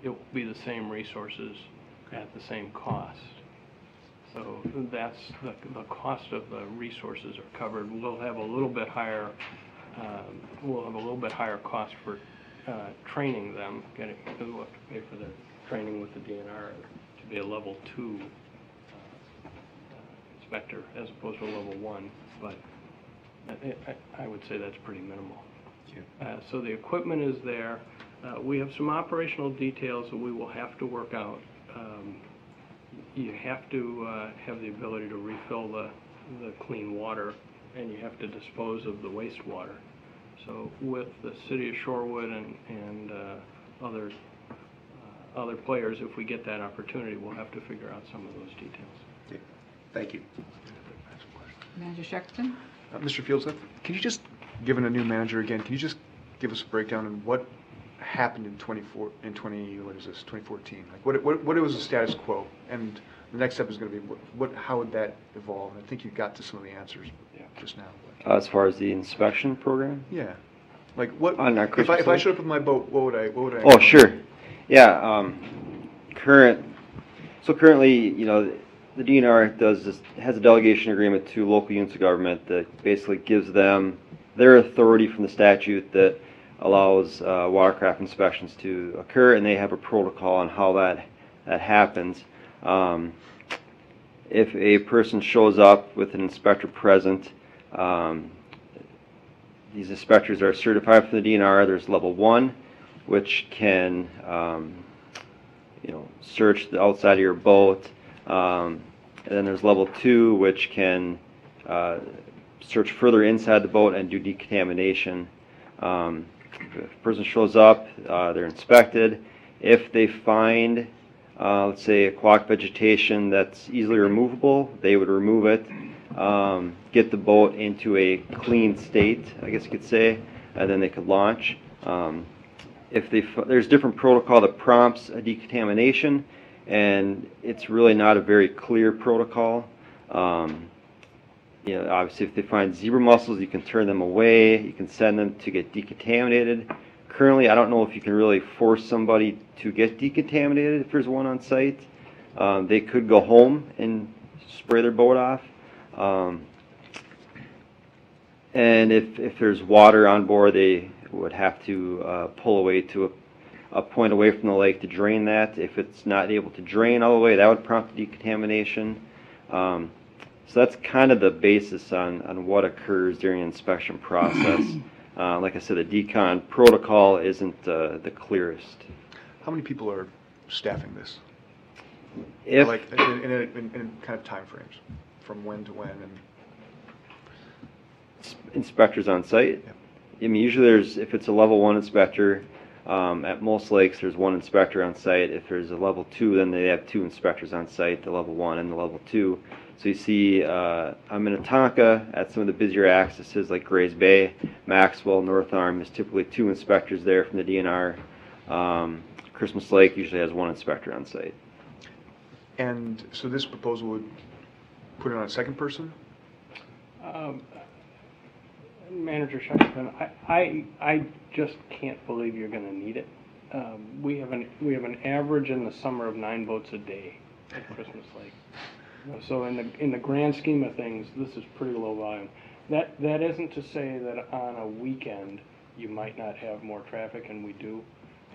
[SPEAKER 8] it will be the same resources at the same cost. So that's the cost of the resources are covered. We'll have a little bit higher. We'll have a little bit higher cost for training them. Because we'll have to pay for their training with the DNR to be a level 2 inspector as opposed to a level 1. But I would say that's pretty minimal. So the equipment is there. We have some operational details that we will have to work out. You have to have the ability to refill the clean water, and you have to dispose of the wastewater. So with the city of Shorewood and other players, if we get that opportunity, we'll have to figure out some of those details.
[SPEAKER 7] Okay. Thank you.
[SPEAKER 1] Manager Shackleton?
[SPEAKER 6] Mr. Fields, can you just, given a new manager again, can you just give us a breakdown on what happened in 2014? Like what was the status quo? And the next step is going to be how would that evolve? And I think you got to some of the answers just now.
[SPEAKER 9] As far as the inspection program?
[SPEAKER 6] Yeah. Like what,
[SPEAKER 9] On our
[SPEAKER 6] if
[SPEAKER 9] Christmas
[SPEAKER 6] I
[SPEAKER 9] Lake?
[SPEAKER 6] showed up with my boat, what would I
[SPEAKER 9] Oh, sure. Yeah. Currently, you know, the DNR has a delegation agreement to local units of government that basically gives them their authority from the statute that allows watercraft inspections to occur, and they have a protocol on how that happens. If a person shows up with an inspector present, these inspectors are certified from the DNR. There's level 1, which can search the outside of your boat. And then there's level 2, which can search further inside the boat and do decontamination. If a person shows up, they're inspected. If they find, let's say, aquatic vegetation that's easily removable, they would remove it, get the boat into a clean state, I guess you could say, and then they could launch. There's different protocol that prompts a decontamination, and it's really not a very clear protocol. Obviously, if they find zebra mussels, you can turn them away. You can send them to get decontaminated. Currently, I don't know if you can really force somebody to get decontaminated if there's one on site. They could go home and spray their boat off. And if there's water on board, they would have to pull away to a point away from the lake to drain that. If it's not able to drain all the way, that would prompt decontamination. So that's kind of the basis on what occurs during the inspection process. Like I said, the decon protocol isn't the clearest.
[SPEAKER 6] How many people are staffing this?
[SPEAKER 9] If
[SPEAKER 6] Like in kind of time frames, from when to when, and
[SPEAKER 9] inspectors on site,
[SPEAKER 6] Yep.
[SPEAKER 9] I mean, usually if it's a level 1 inspector, at most lakes there's 1 inspector on site. If there's a level 2, then they have 2 inspectors on site, the level 1 and the level 2. So you see in Minnetonka, at some of the busier accesses like Grays Bay, Maxwell, North Arm, there's typically 2 inspectors there from the DNR. Christmas Lake usually has 1 inspector on site.
[SPEAKER 6] And so this proposal would put it on a second person?
[SPEAKER 8] Manager Shackleton, I just can't believe you're going to need it. We have an average in the summer of 9 boats a day at Christmas Lake. So in the grand scheme of things, this is pretty low volume. That isn't to say that on a weekend you might not have more traffic, and we do.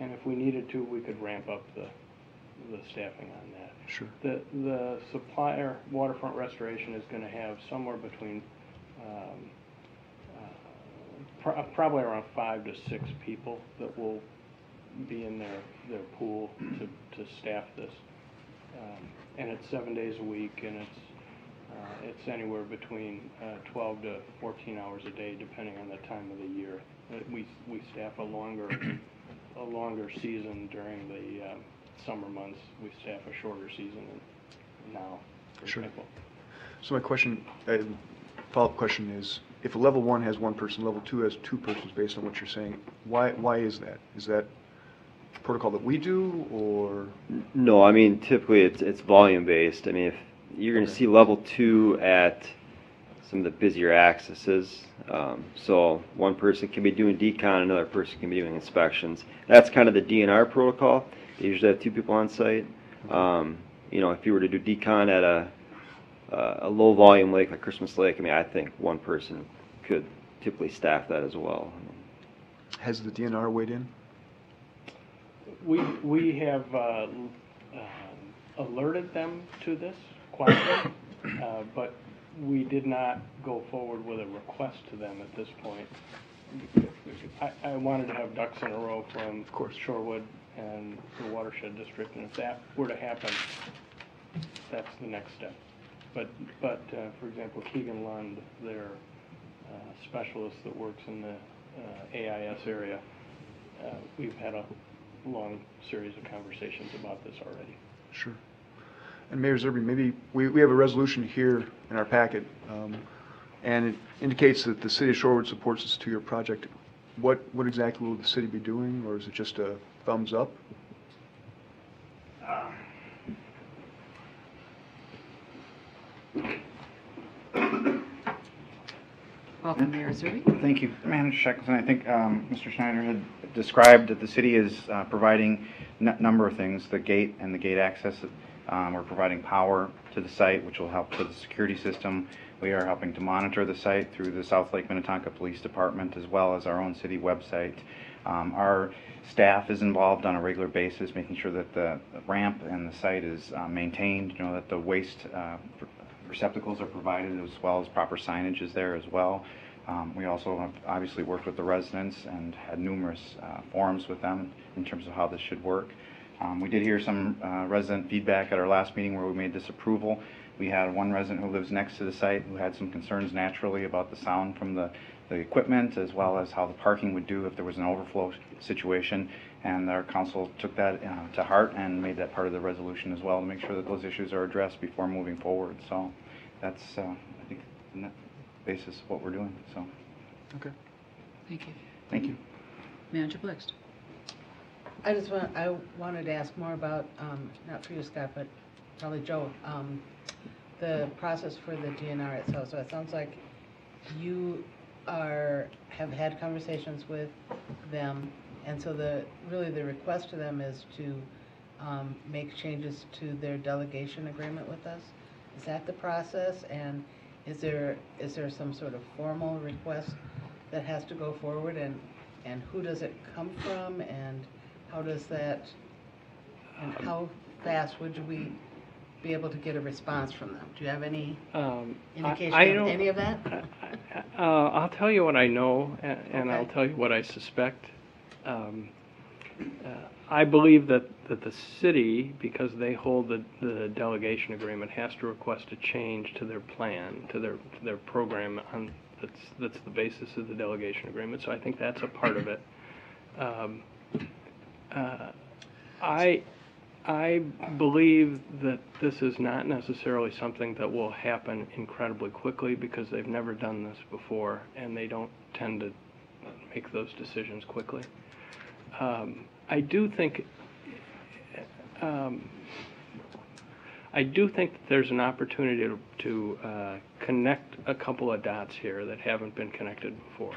[SPEAKER 8] And if we needed to, we could ramp up the staffing on that.
[SPEAKER 6] Sure.
[SPEAKER 8] The supplier, Waterfront Restoration, is going to have somewhere between probably around 5 to 6 people that will be in their pool to staff this. And it's 7 days a week, and it's anywhere between 12 to 14 hours a day, depending on the time of the year. We staff a longer season during the summer months. We staff a shorter season now, for
[SPEAKER 6] Sure.
[SPEAKER 8] example.
[SPEAKER 6] So my question, follow-up question is, if a level 1 has 1 person, level 2 has 2 persons, based on what you're saying, why is that? Is that protocol that we do, or?
[SPEAKER 9] No, I mean, typically it's volume based. I mean, if you're going to see level 2 at some of the busier accesses, so 1 person can be doing decon, another person can be doing inspections. That's kind of the DNR protocol. They usually have 2 people on site. If you were to do decon at a low volume lake like Christmas Lake, I mean, I think 1 person could typically staff that as well.
[SPEAKER 6] Has the DNR weighed in?
[SPEAKER 8] We have alerted them to this quietly, but we did not go forward with a request to them at this point. I wanted to have ducks in a row from Shorewood and the watershed district, and if that were to happen, that's the next step. But for example, Keegan Lund, their specialist that works in the AIS area, we've had a long series of conversations about this already.
[SPEAKER 6] Sure. And Mayor Zerby, maybe we have a resolution here in our packet, and it indicates that the City of Shorewood supports this 2-year project. what exactly will the city be doing, or is it just a thumbs up?
[SPEAKER 1] Welcome, Mayor Zerby.
[SPEAKER 10] Thank you, Manager Shackleton. I think Mr. Schneider had described that the city is providing a number of things, the gate and the gate access. We're providing power to the site, which will help with the security system. We are helping to monitor the site through the South Lake Minnetonka Police Department, as well as our own city website. Our staff is involved on a regular basis, making sure that the ramp and the site is maintained, that the waste receptacles are provided, as well as proper signage is there as well. We also have obviously worked with the residents and had numerous forums with them in terms of how this should work. We did hear some resident feedback at our last meeting where we made this approval. We had one resident who lives next to the site who had some concerns naturally about the sound from the equipment, as well as how the parking would do if there was an overflow situation. And our council took that to heart and made that part of the resolution as well, to make sure that those issues are addressed before moving forward. So that's, I think, the basis of what we're doing. So,
[SPEAKER 6] Okay.
[SPEAKER 1] Thank you.
[SPEAKER 10] thank you.
[SPEAKER 1] Manager Blixt.
[SPEAKER 11] I wanted to ask more about, not for you, Scott, but probably Joe, the process for the DNR itself. So it sounds like you have had conversations with them, and so really the request to them is to make changes to their delegation agreement with us. Is that the process? And is there some sort of formal request that has to go forward, and who does it come from, and how does that, and how fast would we be able to get a response from them? Do you have any indication of any of that?
[SPEAKER 8] I'll tell you what I know, and I'll
[SPEAKER 11] Okay.
[SPEAKER 8] tell you what I suspect. I believe that the city, because they hold the delegation agreement, has to request a change to their plan, to their program that's the basis of the delegation agreement. So I think that's a part of it. I believe that this is not necessarily something that will happen incredibly quickly, because they've never done this before and they don't tend to make those decisions quickly. I do think that there's an opportunity to connect a couple of dots here that haven't been connected before.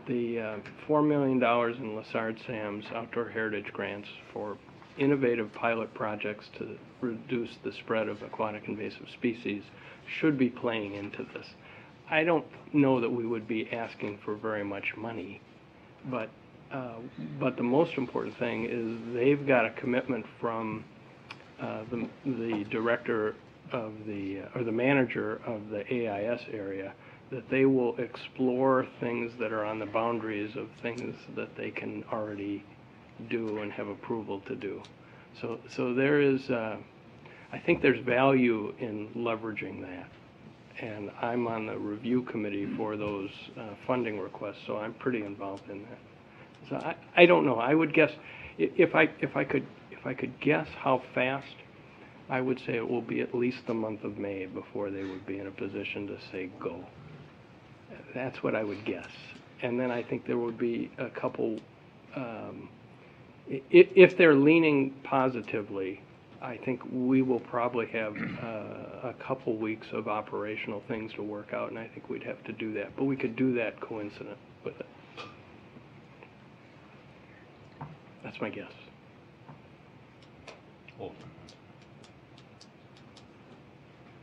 [SPEAKER 8] The $4 million in Lessard Sam's Outdoor Heritage Grants for innovative pilot projects to reduce the spread of aquatic invasive species should be playing into this. I don't know that we would be asking for very much money, but the most important thing is they've got a commitment from the director of or the manager of the AIS area, that they will explore things that are on the boundaries of things that they can already do and have approval to do. So there is, I think there's value in leveraging that. And I'm on the review committee for those funding requests, so I'm pretty involved in that. So I don't know. I would guess, if I could guess how fast, I would say it will be at least the month of May before they would be in a position to say go. That's what I would guess. And then I think there would be a couple, if they're leaning positively, I think we will probably have a couple weeks of operational things to work out, and I think we'd have to do that. But we could do that coincident with it. That's my guess.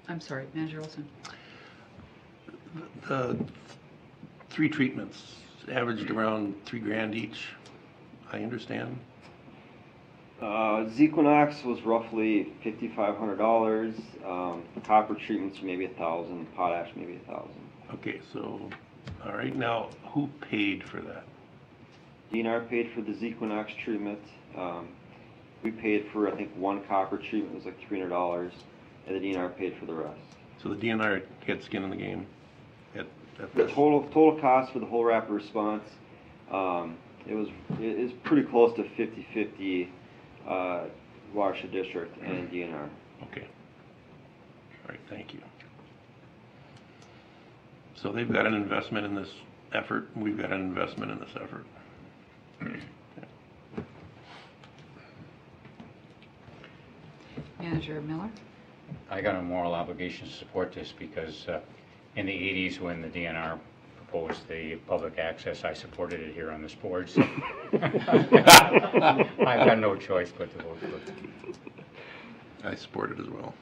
[SPEAKER 1] I'm sorry, Manager Olson.
[SPEAKER 7] The 3 treatments averaged around $3,000 each, I understand.
[SPEAKER 9] Zequinox was roughly $5,500. Copper treatments maybe $1,000. Potash maybe $1,000.
[SPEAKER 7] Okay, so, all right, now, who paid for that?
[SPEAKER 9] DNR paid for the Zequinox treatment. We paid for, I think, one copper treatment was like $300, and the DNR paid for the rest.
[SPEAKER 7] So the DNR had skin in the game at
[SPEAKER 9] The
[SPEAKER 7] this?
[SPEAKER 9] total cost for the whole rapid response, it is pretty close to 50-50 watershed district and DNR.
[SPEAKER 7] Okay. All right, thank you. So they've got an investment in this effort. We've got an investment in this effort.
[SPEAKER 1] Manager Miller?
[SPEAKER 5] I got a moral obligation to support this because in the 80s when the DNR proposed the public access, I supported it here on this board. So I've got no choice but to vote for it.
[SPEAKER 7] I support it as well.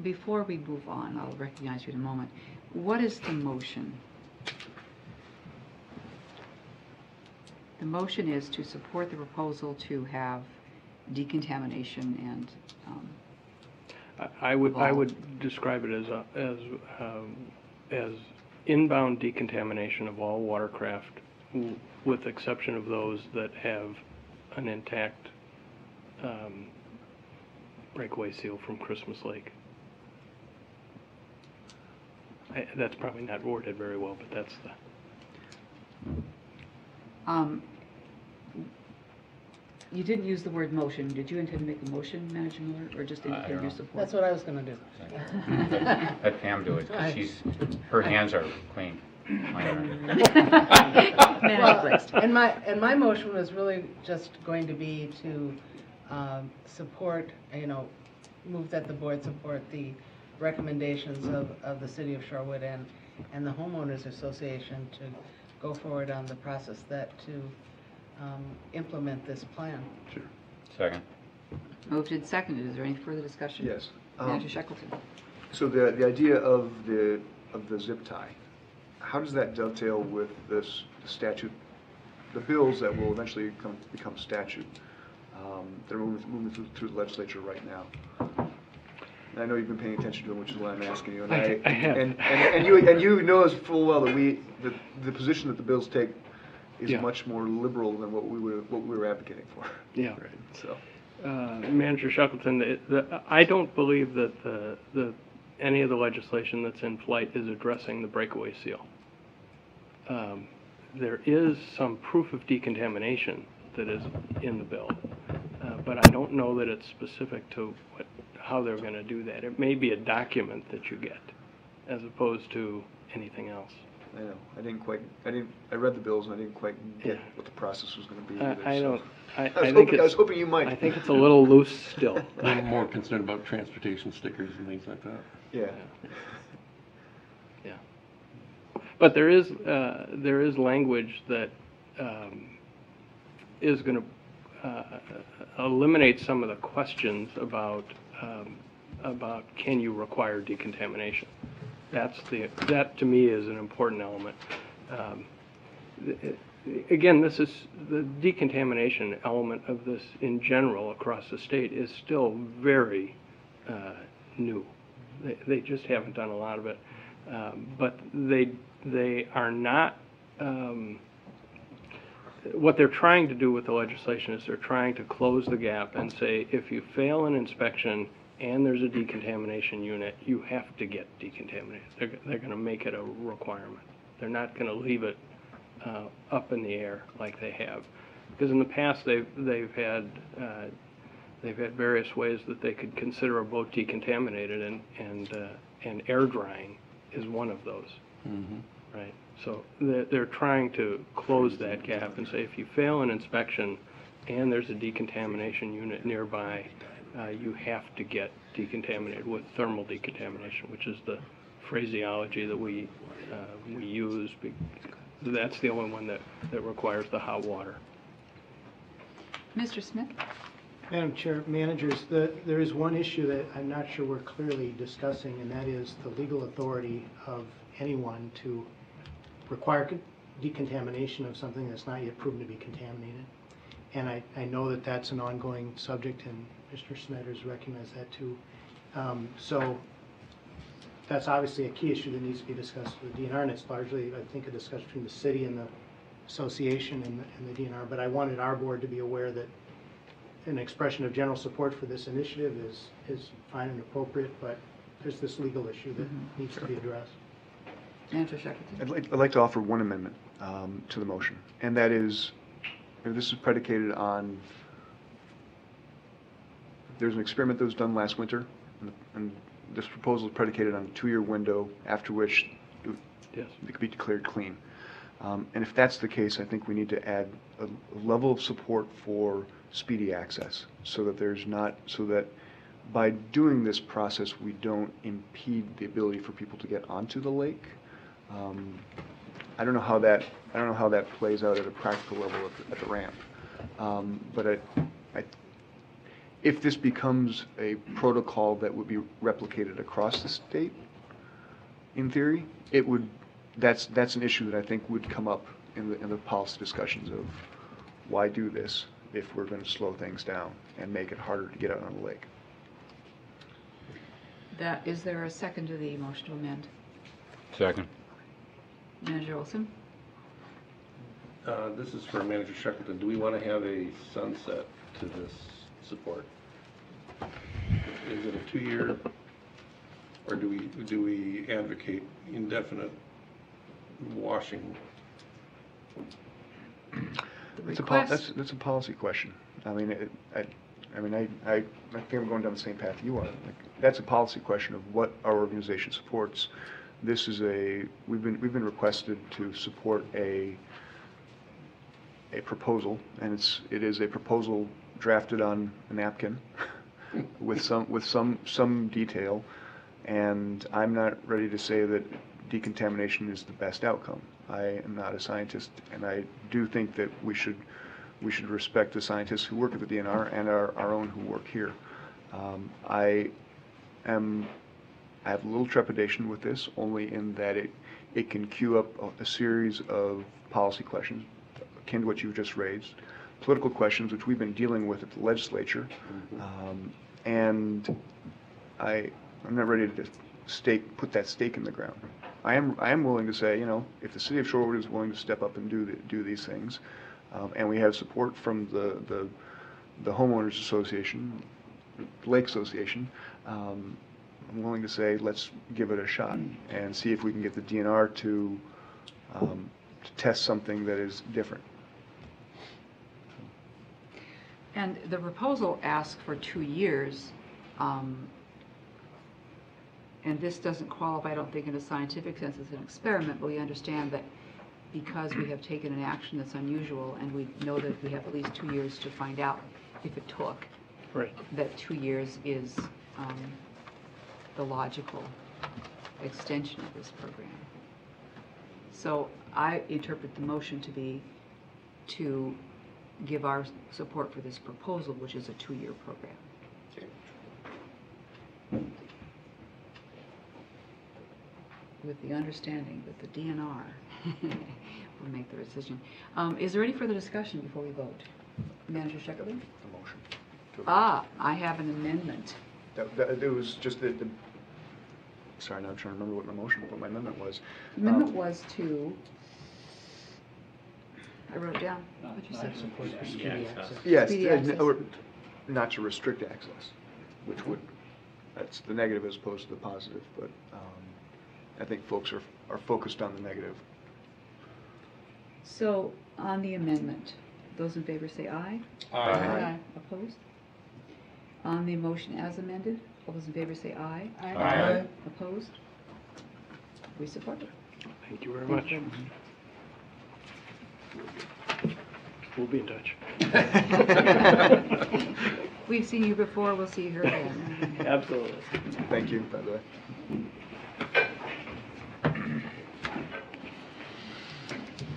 [SPEAKER 1] Before we move on, I'll recognize you in a moment. What is the motion? The motion is to support the proposal to have decontamination and
[SPEAKER 8] I would
[SPEAKER 1] evolve.
[SPEAKER 8] describe it as inbound decontamination of all watercraft, with exception of those that have an intact breakaway seal from Christmas Lake. That's probably not worded very well, but that's the.
[SPEAKER 1] You didn't use the word motion. Did you intend to make a motion, Manager Miller, or just indicate your support?
[SPEAKER 11] That's what I was gonna do.
[SPEAKER 5] Let Pam do it because her hands are clean. Mine aren't.
[SPEAKER 1] Manager
[SPEAKER 11] Well,
[SPEAKER 1] Brist.
[SPEAKER 11] and my motion was really just going to be to support, move that the board support the recommendations of the City of Shorewood and the Homeowners Association to go forward on the process to implement this plan.
[SPEAKER 7] Sure.
[SPEAKER 5] Second.
[SPEAKER 1] Moved and seconded. Is there any further discussion?
[SPEAKER 6] Yes.
[SPEAKER 1] Manager Shackleton.
[SPEAKER 6] So the idea of the zip tie, how does that dovetail with this statute, the bills that will eventually become statute that are moving through the legislature right now? And I know you've been paying attention to them, which is why I'm asking you. And
[SPEAKER 8] I have.
[SPEAKER 6] And you know as full well that the position that the bills take is
[SPEAKER 8] Yeah.
[SPEAKER 6] much more liberal than what we were advocating for.
[SPEAKER 8] Yeah.
[SPEAKER 6] Right. So.
[SPEAKER 8] Manager Shackleton, I don't believe that any of the legislation that's in flight is addressing the breakaway seal. There is some proof of decontamination that is in the bill, but I don't know that it's specific to how they're going to do that. It may be a document that you get, as opposed to anything else.
[SPEAKER 6] I know. I read the bills and I didn't quite get what the process was going to be.
[SPEAKER 8] I
[SPEAKER 6] was hoping you might.
[SPEAKER 8] I think it's a little loose still.
[SPEAKER 7] I'm more concerned about transportation stickers and things like that.
[SPEAKER 6] Yeah.
[SPEAKER 8] Yeah. But there is language that is going to eliminate some of the questions about can you require decontamination. That to me is an important element. Again, this is the decontamination element of this in general across the state is still very new. They just haven't done a lot of it, but they are not. What they're trying to do with the legislation is they're trying to close the gap and say if you fail an inspection and there's a decontamination unit, you have to get decontaminated. They're going to make it a requirement. They're not going to leave it up in the air like they have, because in the past they've had various ways that they could consider a boat decontaminated, and air drying is one of those.
[SPEAKER 7] Mm-hmm.
[SPEAKER 8] Right. So they're trying to close that gap and say if you fail an inspection and there's a decontamination unit nearby, you have to get decontaminated with thermal decontamination, which is the phraseology that we use. That's the only one that requires the hot water.
[SPEAKER 1] Mr. Smith?
[SPEAKER 2] Madam Chair, managers, there is one issue that I'm not sure we're clearly discussing, and that is the legal authority of anyone to require decontamination of something that's not yet proven to be contaminated. And I know that that's an ongoing subject, and Mr. Snyder's recognized that too. So that's obviously a key issue that needs to be discussed with the DNR, and it's largely, I think, a discussion between the city and the association and the DNR. But I wanted our board to be aware that an expression of general support for this initiative is fine and appropriate, but there's this legal issue that needs to be addressed.
[SPEAKER 1] Manager Shackleton?
[SPEAKER 6] I'd like to offer one amendment to the motion, and that is, this is predicated on, there's an experiment that was done last winter, and this proposal is predicated on a 2-year window, after which
[SPEAKER 8] Yes.
[SPEAKER 6] it could be declared clean. And if that's the case, I think we need to add a level of support for speedy access, so that by doing this process, we don't impede the ability for people to get onto the lake. I don't know how that plays out at a practical level at the ramp. But if this becomes a protocol that would be replicated across the state, in theory, that's an issue that I think would come up in the policy discussions of why do this if we're going to slow things down and make it harder to get out on the lake.
[SPEAKER 1] Is there a second to the motion to amend?
[SPEAKER 5] Second.
[SPEAKER 1] Manager Olson?
[SPEAKER 7] This is for Manager Shackleton. Do we want to have a sunset to this support? Is it a 2-year, or do we advocate indefinite washing?
[SPEAKER 6] That's a policy question. I mean, I think I'm going down the same path you are. That's a policy question of what our organization supports. We've been requested to support a proposal, and it is a proposal drafted on a napkin with some detail, and I'm not ready to say that decontamination is the best outcome. I am not a scientist, and I do think that we should respect the scientists who work at the DNR and our own who work here. I have a little trepidation with this, only in that it can queue up a series of policy questions akin to what you've just raised, political questions which we've been dealing with at the legislature, and I'm not ready to put that stake in the ground. I am willing to say, if the city of Shorewood is willing to step up and do these things, and we have support from the homeowners association, Lake Association, I'm willing to say let's give it a shot and see if we can get the DNR to test something that is different.
[SPEAKER 1] And the proposal asks for 2 years, and this doesn't qualify, I don't think, in a scientific sense as an experiment, but we understand that because we have taken an action that's unusual, and we know that we have at least 2 years to find out if it took,
[SPEAKER 8] Right.
[SPEAKER 1] that 2 years is the logical extension of this program. So I interpret the motion to be to give our support for this proposal, which is a 2-year program. With the understanding that the DNR will make the decision. Is there any further discussion before we vote? Manager Shackleton?
[SPEAKER 6] The motion.
[SPEAKER 1] I have an amendment.
[SPEAKER 6] It was just sorry, now I'm trying to remember what my amendment was.
[SPEAKER 1] The amendment was to, I wrote it down, what you said.
[SPEAKER 2] Support for speedy access.
[SPEAKER 6] Yes,
[SPEAKER 1] Speedy access.
[SPEAKER 6] or not to restrict access, which that's the negative as opposed to the positive, but I think folks are focused on the negative.
[SPEAKER 1] So, on the amendment, those in favor say aye.
[SPEAKER 6] Aye.
[SPEAKER 1] Opposed? On the motion as amended, all those in favor say aye.
[SPEAKER 3] Aye.
[SPEAKER 1] Opposed? We support it.
[SPEAKER 8] Thank you very much. We'll be in touch.
[SPEAKER 1] We've seen you before, we'll see her again.
[SPEAKER 8] Absolutely.
[SPEAKER 6] Thank you, by the way.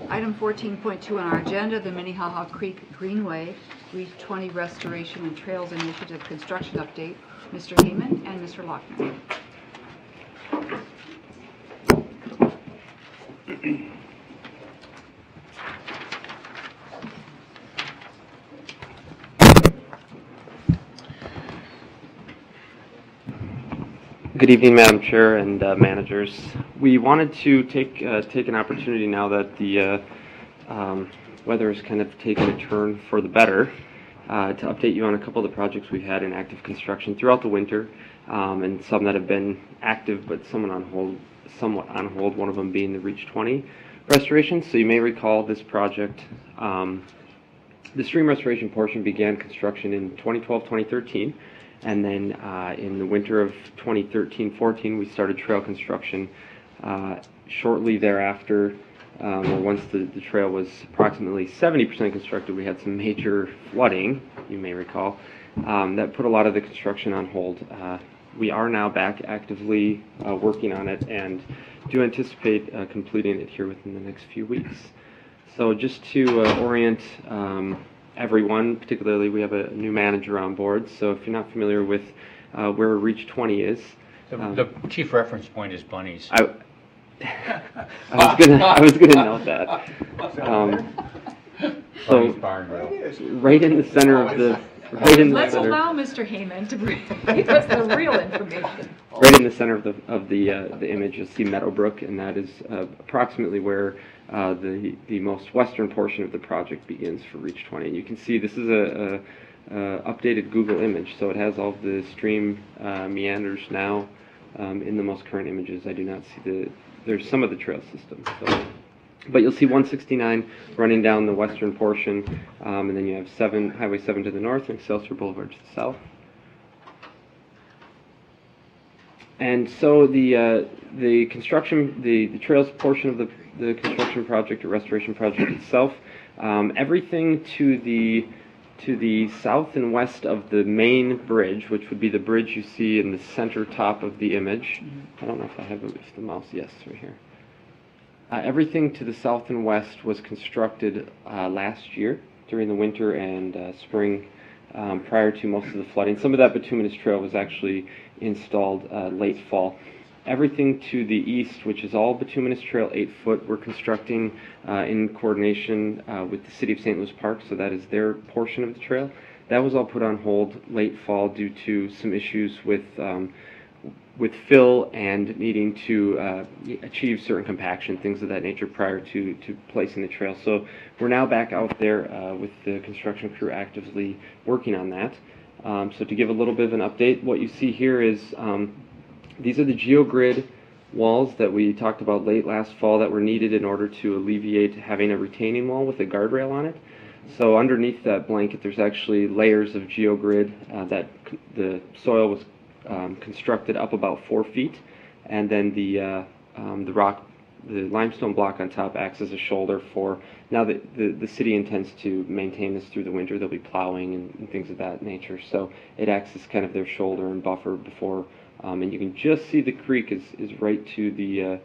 [SPEAKER 1] Item 14.2 on our agenda, the Minnehaha Creek Greenway Route 20 Restoration and Trails Initiative Construction Update. Mr. Heyman and Mr. Lochner.
[SPEAKER 12] Good evening, Madam Chair and managers. We wanted to take an opportunity now that the weather has kind of taken a turn for the better to update you on a couple of the projects we've had in active construction throughout the winter, and some that have been active but somewhat on hold, one of them being the Reach 20 restoration. So you may recall this project The stream restoration portion began construction in 2012-2013, and then in the winter of 2013-14 we started trail construction. Shortly thereafter, or once the trail was approximately 70% constructed, we had some major flooding, you may recall, that put a lot of the construction on hold. We are now back actively working on it and do anticipate completing it here within the next few weeks. So just to orient everyone, particularly we have a new manager on board, so if you're not familiar with where Reach 20 is.
[SPEAKER 5] The chief reference point is bunnies.
[SPEAKER 12] I was gonna note that. So right in the center of the
[SPEAKER 1] Let's allow Mr. Heyman to give us the real information.
[SPEAKER 12] Right in the center of the image, you'll see Meadowbrook, and that is approximately where the most western portion of the project begins for Reach 20. And you can see this is a updated Google image, so it has all of the stream meanders now in the most current images. I do not see there's some of the trail system. So. But you'll see 169 running down the western portion, and then you have Highway 7 to the north and Excelsior Boulevard to the south. And so the construction, the trails portion of the construction project or restoration project itself, everything to the south and west of the main bridge, which would be the bridge you see in the center top of the image. I don't know if I have the mouse. Yes, right here. Everything to the south and west was constructed last year during the winter and spring prior to most of the flooding. Some of that bituminous trail was actually installed late fall. Everything to the east, which is all bituminous trail 8-foot, we're constructing in coordination with the City of St. Louis Park, so that is their portion of the trail. That was all put on hold late fall due to some issues with fill and needing to achieve certain compaction, things of that nature prior to placing the trail. So we're now back out there with the construction crew actively working on that. So to give a little bit of an update, what you see here is these are the geogrid walls that we talked about late last fall that were needed in order to alleviate having a retaining wall with a guardrail on it. So underneath that blanket there's actually layers of geogrid that the soil was constructed up about 4 feet, and then the limestone block on top acts as a shoulder for, now that the city intends to maintain this through the winter, they'll be plowing and things of that nature, so it acts as kind of their shoulder and buffer before, and you can just see the creek is right to the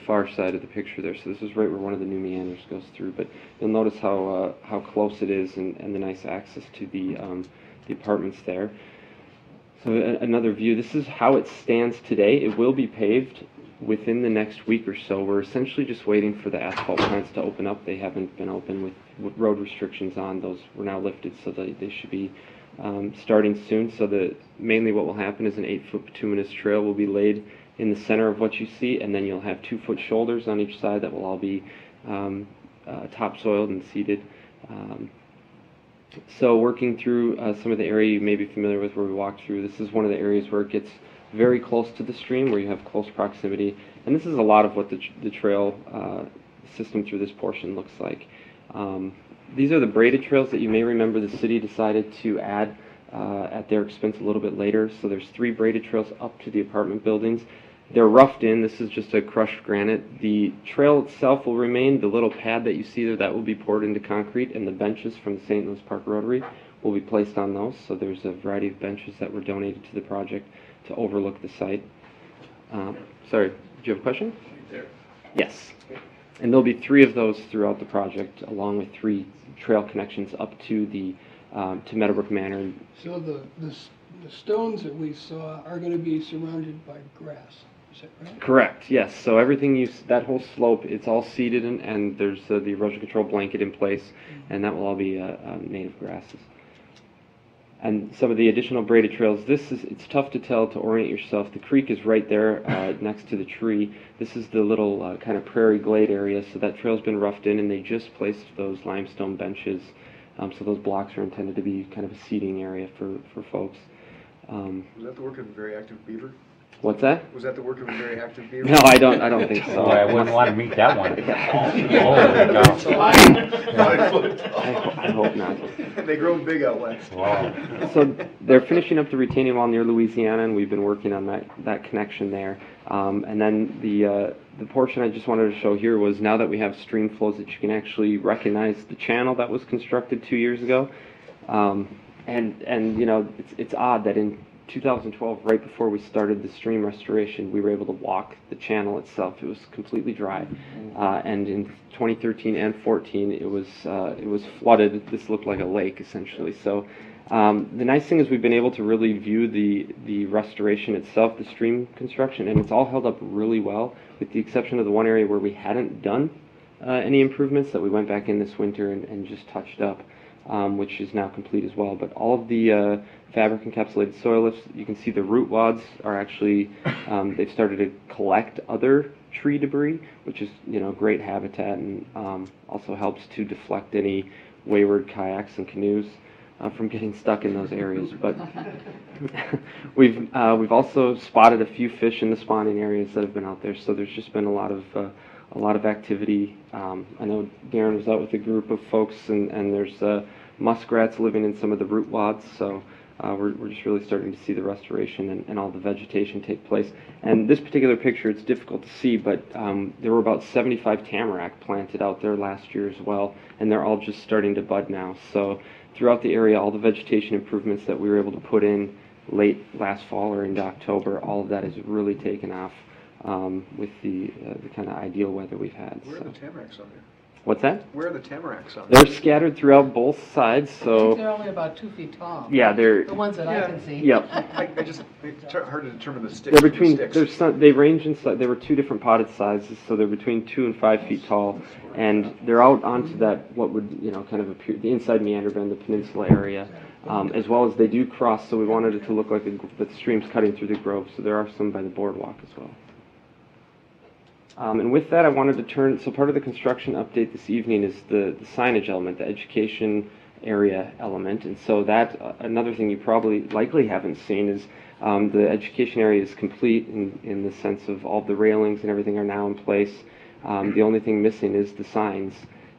[SPEAKER 12] far side of the picture there, so this is right where one of the new meanders goes through, but you'll notice how close it is and the nice access to the apartments there. So another view, this is how it stands today. It will be paved within the next week or so. We're essentially just waiting for the asphalt plants to open up. They haven't been open with road restrictions on. Those were now lifted, so they should be starting soon. So mainly what will happen is an 8-foot bituminous trail will be laid in the center of what you see, and then you'll have 2-foot shoulders on each side that will all be topsoiled and seeded. So working through some of the area you may be familiar with where we walked through, this is one of the areas where it gets very close to the stream, where you have close proximity, and this is a lot of what the trail system through this portion looks like. These are the braided trails that you may remember the city decided to add at their expense a little bit later. So there's 3 braided trails up to the apartment buildings. They're roughed in. This is just a crushed granite. The trail itself will remain. The little pad that you see there, that will be poured into concrete, and the benches from the St. Louis Park Rotary will be placed on those. So there's a variety of benches that were donated to the project to overlook the site. Sorry, do you have a question? There. Yes. And there'll be 3 of those throughout the project, along with 3 trail connections up to the to Meadowbrook Manor.
[SPEAKER 3] So the stones that we saw are going to be surrounded by grass. Is that right?
[SPEAKER 12] Correct, yes. So everything that whole slope, it's all seeded and there's the erosion control blanket in place, and that will all be native grasses. And some of the additional braided trails, it's tough to tell to orient yourself. The creek is right there next to the tree. This is the little kind of prairie glade area, so that trail's been roughed in, and they just placed those limestone benches. So those blocks are intended to be kind of a seating area for folks.
[SPEAKER 6] Was that the work of a very active beaver?
[SPEAKER 12] What's that?
[SPEAKER 6] Was that the work of a very active beaver?
[SPEAKER 12] No, I don't think so.
[SPEAKER 5] Boy, I wouldn't want to meet that one.
[SPEAKER 12] I hope not.
[SPEAKER 6] They grow big out west.
[SPEAKER 5] Wow.
[SPEAKER 12] So they're finishing up the retaining wall near Louisiana, and we've been working on that connection there. And then the portion I just wanted to show here was now that we have stream flows that you can actually recognize the channel that was constructed 2 years ago. And you know, it's odd that in 2012, right before we started the stream restoration, we were able to walk the channel itself. It was completely dry, and in 2013 and 14, it was flooded. This looked like a lake essentially. So the nice thing is we've been able to really view the restoration itself, the stream construction, and it's all held up really well, with the exception of the one area where we hadn't done any improvements that we went back in this winter and just touched up. Which is now complete as well. But all of the fabric encapsulated soil lifts, you can see the root wads are actually, they've started to collect other tree debris, which is, you know, great habitat, and also helps to deflect any wayward kayaks and canoes from getting stuck in those areas. But we've also spotted a few fish in the spawning areas that have been out there, so there's just been a lot of activity. I know Darren was out with a group of folks, and there's muskrats living in some of the root wads, so we're just really starting to see the restoration and all the vegetation take place. And this particular picture, it's difficult to see, but there were about 75 tamarack planted out there last year as well, and they're all just starting to bud now. So throughout the area, all the vegetation improvements that we were able to put in late last fall or into October, all of that has really taken off. With the kind of ideal weather we've had.
[SPEAKER 6] Where are the tamaracks on there?
[SPEAKER 12] What's that?
[SPEAKER 6] Where are the tamaracks on there?
[SPEAKER 12] They're scattered throughout both sides,
[SPEAKER 11] I
[SPEAKER 12] so...
[SPEAKER 11] think they're only about 2 feet tall.
[SPEAKER 12] Yeah, they're...
[SPEAKER 11] The ones that I can see.
[SPEAKER 12] Yep.
[SPEAKER 6] It's hard to determine the sticks.
[SPEAKER 12] They're between, they range in size, there were 2 different potted sizes, so they're between 2 and 5 feet tall, and they're out onto that, what would, you know, kind of appear, the inside meander bend, the peninsula area, as well as they do cross, so we wanted it to look like the stream's cutting through the grove, so there are some by the boardwalk as well. And with that, I wanted to turn, so part of the construction update this evening is the signage element, the education area element. And so that, another thing you probably likely haven't seen is the education area is complete in the sense of all the railings and everything are now in place. The only thing missing is the signs.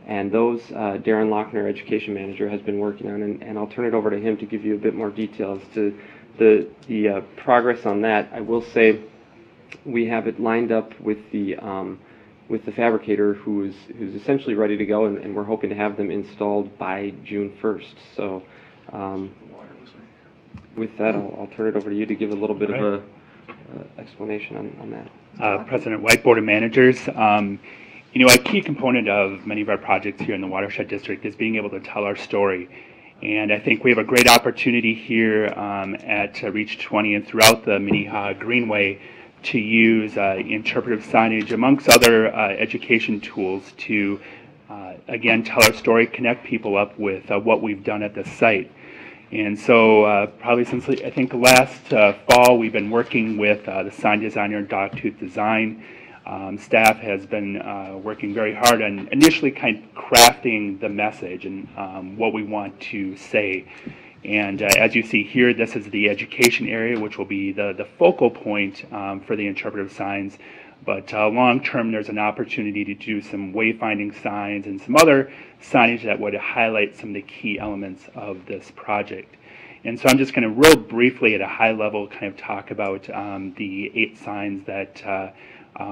[SPEAKER 12] And those, Darren Lochner, education manager, has been working on, and I'll turn it over to him to give you a bit more details to the progress on that. I will say, we have it lined up with the fabricator who's essentially ready to go, and we're hoping to have them installed by June 1st. So with that, I'll turn it over to you to give a little bit of a explanation on that.
[SPEAKER 13] President White, Board of Managers. You know, a key component of many of our projects here in the Watershed District is being able to tell our story. And I think we have a great opportunity here at Reach 20 and throughout the Minnehaha Greenway to use interpretive signage amongst other education tools to, again, tell our story, connect people up with what we've done at the site. And so probably since I think last fall, we've been working with the sign designer, Dogtooth Design. Staff has been working very hard on initially kind of crafting the message and what we want to say. And as you see here, this is the education area, which will be the focal point for the interpretive signs. But long term, there's an opportunity to do some wayfinding signs and some other signage that would highlight some of the key elements of this project. And so I'm just going to real briefly at a high level kind of talk about the 8 signs that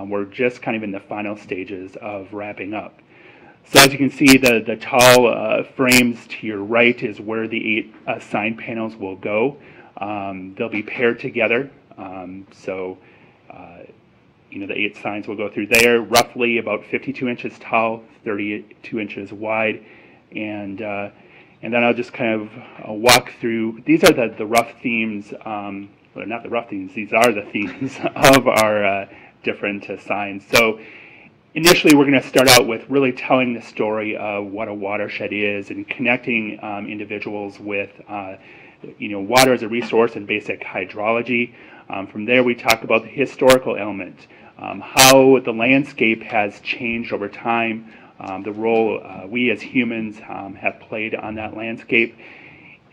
[SPEAKER 13] we're just kind of in the final stages of wrapping up. So as you can see, the tall frames to your right is where the 8 sign panels will go. They'll be paired together. You know, the 8 signs will go through there, roughly about 52 inches tall, 32 inches wide. And then I'll just kind of walk through. These are the rough themes, well, not the rough themes, these are the themes of our different signs. So initially, we're going to start out with really telling the story of what a watershed is and connecting individuals with, you know, water as a resource and basic hydrology. From there, we talk about the historical element, how the landscape has changed over time, the role we as humans have played on that landscape.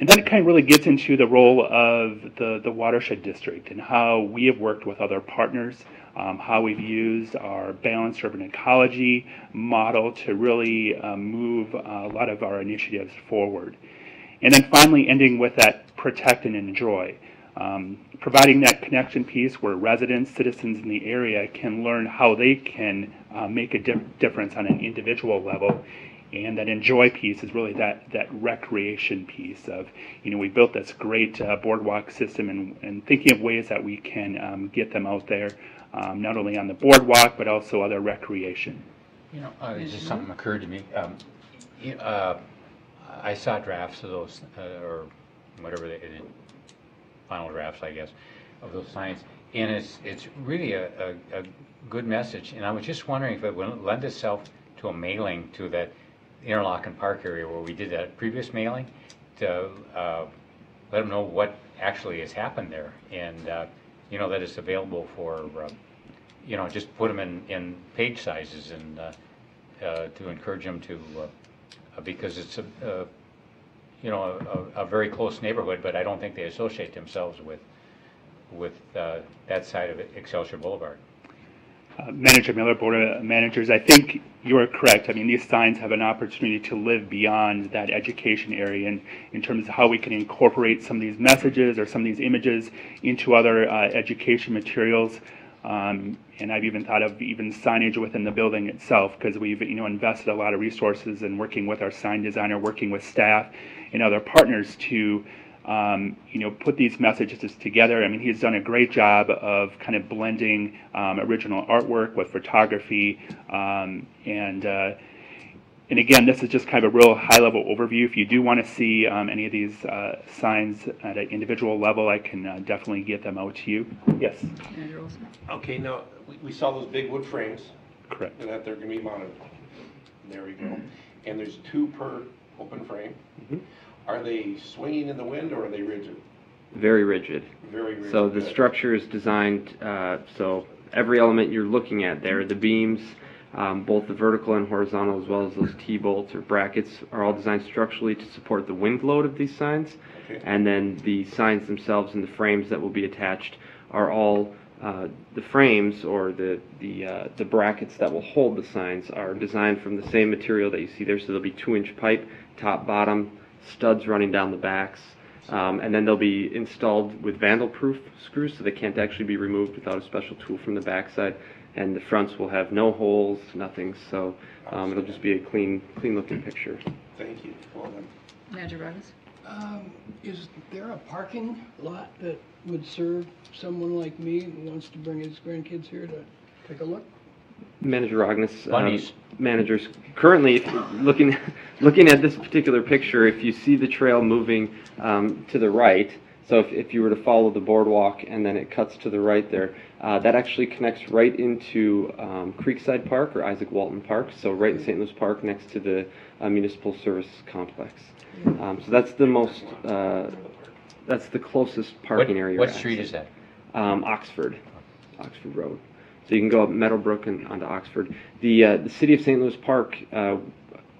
[SPEAKER 13] And then it kind of really gets into the role of the watershed district and how we have worked with other partners, how we've used our balanced urban ecology model to really move a lot of our initiatives forward. And then finally ending with that protect and enjoy. Providing that connection piece where residents, citizens in the area can learn how they can make a difference on an individual level. And that enjoy piece is really that recreation piece of, we built this great boardwalk system and thinking of ways that we can get them out there, not only on the boardwalk, but also other recreation.
[SPEAKER 5] Just something occurred to me. I saw drafts of those, or whatever final drafts, I guess, of those signs, and it's really a good message. And I was just wondering if it would lend itself to a mailing to that Interlochen Park area where we did that previous mailing, to let them know what actually has happened there, and that it's available for, just put them in page sizes, and to encourage them to, because it's a very close neighborhood, but I don't think they associate themselves with that side of Excelsior Boulevard.
[SPEAKER 13] Manager Miller, Board of Managers, I think you are correct. I mean, these signs have an opportunity to live beyond that education area in terms of how we can incorporate some of these messages or some of these images into other education materials. And I've even thought of even signage within the building itself, because we've invested a lot of resources in working with our sign designer, working with staff and other partners to put these messages together. I mean, he's done a great job of kind of blending original artwork with photography, and again, this is just kind of a real high-level overview. If you do want to see any of these signs at an individual level, I can definitely get them out to you. Yes?
[SPEAKER 1] Manager Olson?
[SPEAKER 7] Okay, now, we saw those big wood frames.
[SPEAKER 13] Correct.
[SPEAKER 7] And that they're going to be mounted. There we go. And there's 2 per open frame.
[SPEAKER 12] Mm-hmm.
[SPEAKER 7] Are they swinging in the wind, or are they rigid?
[SPEAKER 12] Very rigid.
[SPEAKER 7] Very rigid.
[SPEAKER 12] So the structure is designed, so every element you're looking at there, the beams, both the vertical and horizontal, as well as those T-bolts or brackets, are all designed structurally to support the wind load of these signs.
[SPEAKER 7] Okay.
[SPEAKER 12] And then the signs themselves and the frames that will be attached are all, the frames or the brackets that will hold the signs are designed from the same material that you see there. So there'll be 2-inch pipe, top, bottom, studs running down the backs. And then they'll be installed with vandal-proof screws, so they can't actually be removed without a special tool from the backside. And the fronts will have no holes, nothing, so it'll just be a clean-looking picture.
[SPEAKER 7] Thank you. Well done.
[SPEAKER 1] Manager Robbins?
[SPEAKER 3] Is there a parking lot that would serve someone like me who wants to bring his grandkids here to take a look?
[SPEAKER 12] Manager Rognus,
[SPEAKER 5] Bunnies.
[SPEAKER 12] managers, currently, if looking at this particular picture, if you see the trail moving to the right, so if you were to follow the boardwalk and then it cuts to the right there, that actually connects right into Creekside Park or Isaac Walton Park, so right in St. Louis Park next to the Municipal Service Complex. So that's the closest parking area.
[SPEAKER 5] What street is that?
[SPEAKER 12] Oxford Road. So you can go up Meadowbrook and onto Oxford. The City of St. Louis Park,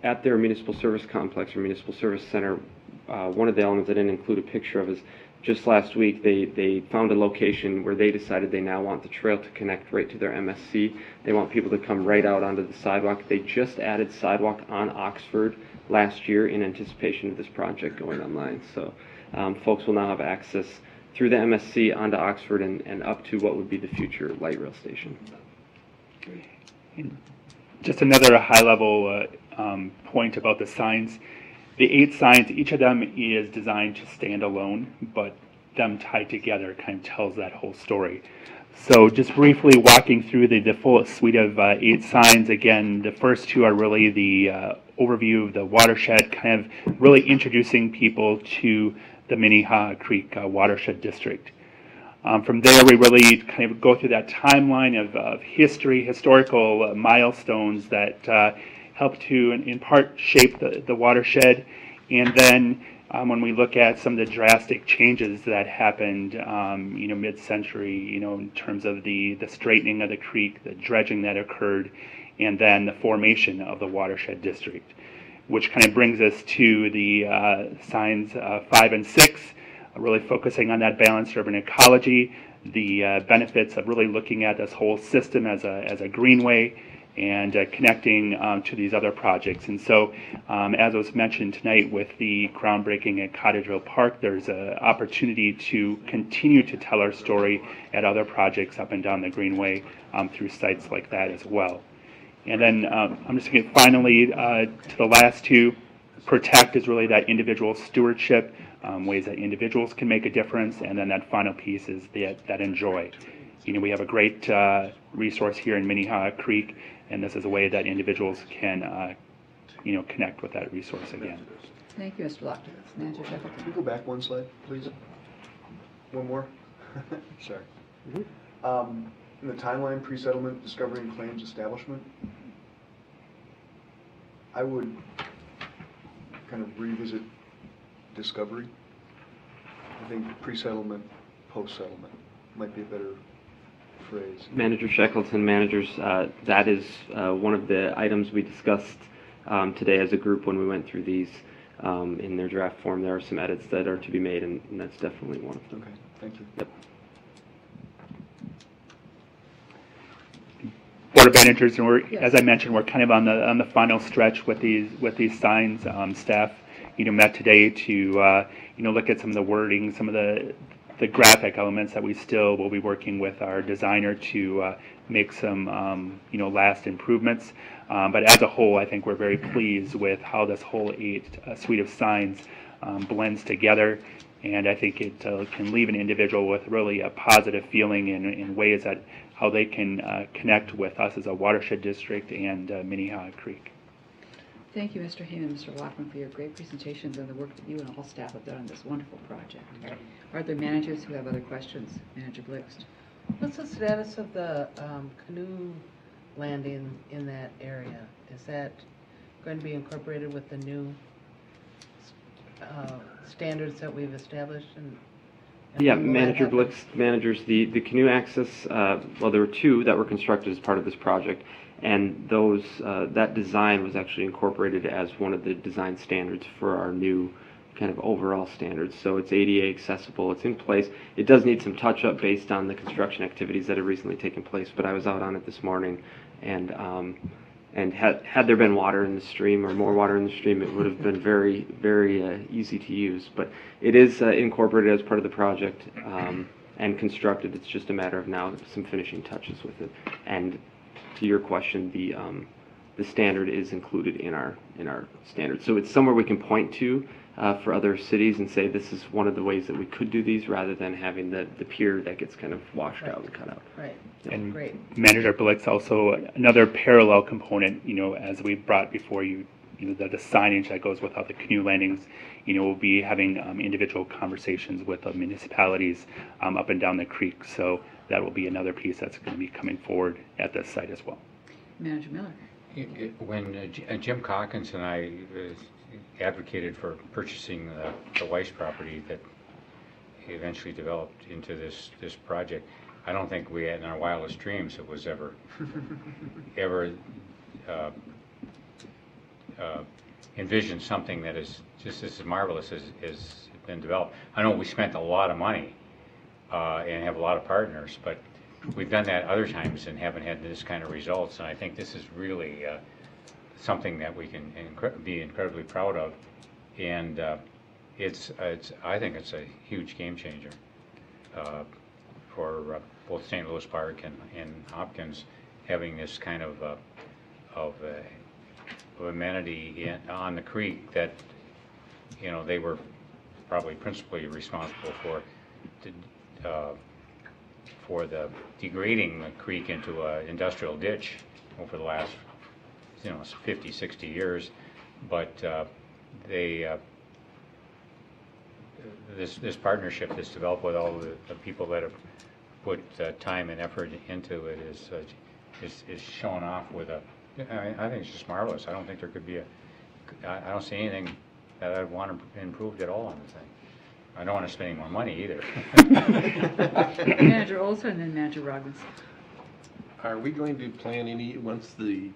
[SPEAKER 12] at their Municipal Service Complex or Municipal Service Center, one of the elements I didn't include a picture of is just last week they found a location where they decided they now want the trail to connect right to their MSC. They want people to come right out onto the sidewalk. They just added sidewalk on Oxford last year in anticipation of this project going online. So folks will now have access through the MSC onto Oxford and up to what would be the future light rail station.
[SPEAKER 13] Just another high-level point about the signs. The 8 signs, each of them is designed to stand alone, but them tied together kind of tells that whole story. So just briefly walking through the full suite of 8 signs, again, the first 2 are really the overview of the watershed, kind of really introducing people to the Minnehaha Creek Watershed District. From there, we really kind of go through that timeline of historical milestones that help to, in part, shape the watershed. And then when we look at some of the drastic changes that happened, mid-century, in terms of the straightening of the creek, the dredging that occurred, and then the formation of the watershed district. which kind of brings us to the signs 5 and 6, really focusing on that balanced urban ecology, the benefits of really looking at this whole system as a greenway, and connecting to these other projects. And so, as was mentioned tonight with the groundbreaking at Cottageville Park, there's an opportunity to continue to tell our story at other projects up and down the greenway through sites like that as well. And then I'm just going to finally, to the last two, protect is really that individual stewardship, ways that individuals can make a difference, and then that final piece is that enjoy. We have a great resource here in Minnehaha Creek, and this is a way that individuals can, connect with that resource again.
[SPEAKER 1] Thank you, Mr. Lockton. Manager Shackleton.
[SPEAKER 6] Can you go back one slide, please? One more? Sorry. In the timeline, pre-settlement, discovery and claims establishment, I would kind of revisit discovery. I think pre-settlement, post-settlement might be a better phrase.
[SPEAKER 12] Manager Shackleton, managers, that is one of the items we discussed today as a group when we went through these in their draft form. There are some edits that are to be made, and that's definitely one of them.
[SPEAKER 6] Okay, thank you.
[SPEAKER 12] Yep.
[SPEAKER 13] Board of Managers, and as I mentioned, we're kind of on the final stretch with these signs. Staff, met today to look at some of the wording, some of the graphic elements that we still will be working with our designer to make some last improvements. But as a whole, I think we're very pleased with how this whole suite of signs blends together. And I think it can leave an individual with really a positive feeling in ways that how they can connect with us as a watershed district and Minnehaha Creek.
[SPEAKER 1] Thank you, Mr. Heyman and Mr. Lockman, for your great presentations and the work that you and all staff have done on this wonderful project. Are there managers who have other questions? Manager Blixt.
[SPEAKER 11] What's the status of the canoe landing in that area? Is that going to be incorporated with the new standards that we've established?
[SPEAKER 12] Yeah, Manager Blixt, managers, the canoe access, well, there were two that were constructed as part of this project, and those that design was actually incorporated as one of the design standards for our new kind of overall standards. So it's ADA accessible, it's in place. It does need some touch-up based on the construction activities that have recently taken place, but I was out on it this morning, and had there been water in the stream or more water in the stream, it would have been very, very easy to use. But it is incorporated as part of the project and constructed. It's just a matter of now some finishing touches with it. And to your question, the standard is included in our standards. So it's somewhere we can point to for other cities and say this is one of the ways that we could do these, rather than having the pier that gets kind of washed out and cut out.
[SPEAKER 11] Right.
[SPEAKER 13] And
[SPEAKER 11] great.
[SPEAKER 13] Manager Blix, also another parallel component, as we brought before you, the signage that goes with all the canoe landings, we'll be having individual conversations with the municipalities up and down the creek. So that will be another piece that's going to be coming forward at this site as well.
[SPEAKER 1] Manager Miller.
[SPEAKER 5] When Jim Calkins and I advocated for purchasing the Weiss property that eventually developed into this project, I don't think we had in our wildest dreams it was ever envisioned something that is just as marvelous as been developed. I know we spent a lot of money and have a lot of partners, but we've done that other times and haven't had this kind of results, and I think this is really something that we can be incredibly proud of, and I think it's a huge game changer for both St. Louis Park and Hopkins, having this kind of amenity on the creek that they were probably principally responsible for the degrading the creek into an industrial ditch over the last 50, 60 years, but this partnership that's developed with all the people that have put time and effort into it is shown off with I think it's just marvelous. I don't think there could be I don't see anything that I'd want improved at all on the thing. I don't want to spend any more money either.
[SPEAKER 1] Manager Olson and then Manager Robbins.
[SPEAKER 7] Are we going to plan once the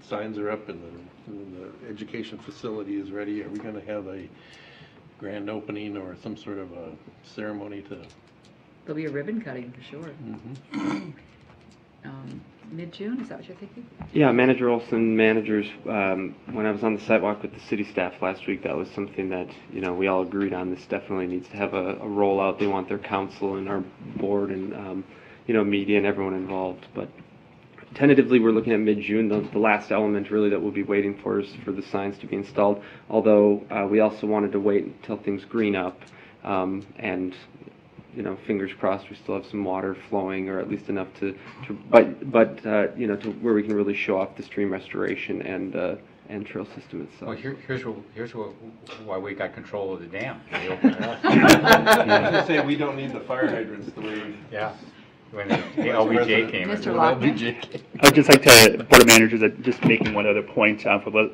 [SPEAKER 7] signs are up and the education facility is ready, are we going to have a grand opening or some sort of a ceremony to?
[SPEAKER 1] There'll be a ribbon cutting for sure.
[SPEAKER 7] Mhm.
[SPEAKER 1] Mid-June, is that what you're thinking?
[SPEAKER 12] Yeah, Manager Olson, managers, when I was on the sidewalk with the city staff last week, that was something that, we all agreed on. This definitely needs to have a rollout. They want their council and our board and, media and everyone involved. But tentatively, we're looking at mid-June. The last element really that we'll be waiting for is for the signs to be installed. Although we also wanted to wait until things green up and fingers crossed we still have some water flowing, or at least enough to where we can really show off the stream restoration and trail system itself.
[SPEAKER 5] Well, here's why we got control of the dam. They opened it up.
[SPEAKER 7] I was going to say, we don't need the fire hydrants the way.
[SPEAKER 5] Yeah. When the LBJ came.
[SPEAKER 1] Mr. Lockman?
[SPEAKER 13] I would just like to, Board of Managers, just making one other point.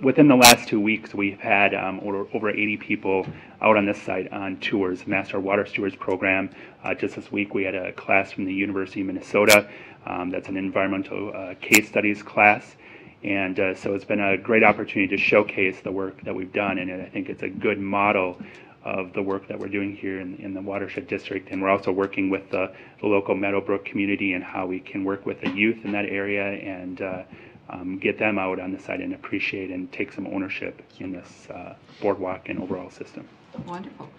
[SPEAKER 13] Within the last 2 weeks, we've had over 80 people out on this site on tours, Master Water Stewards Program. Just this week, we had a class from the University of Minnesota. That's an environmental case studies class. And so it's been a great opportunity to showcase the work that we've done, and I think it's a good model of the work that we're doing here in the Watershed District. And we're also working with the local Meadowbrook community and how we can work with the youth in that area and get them out on the site and appreciate and take some ownership in this boardwalk and overall system.
[SPEAKER 1] Wonderful.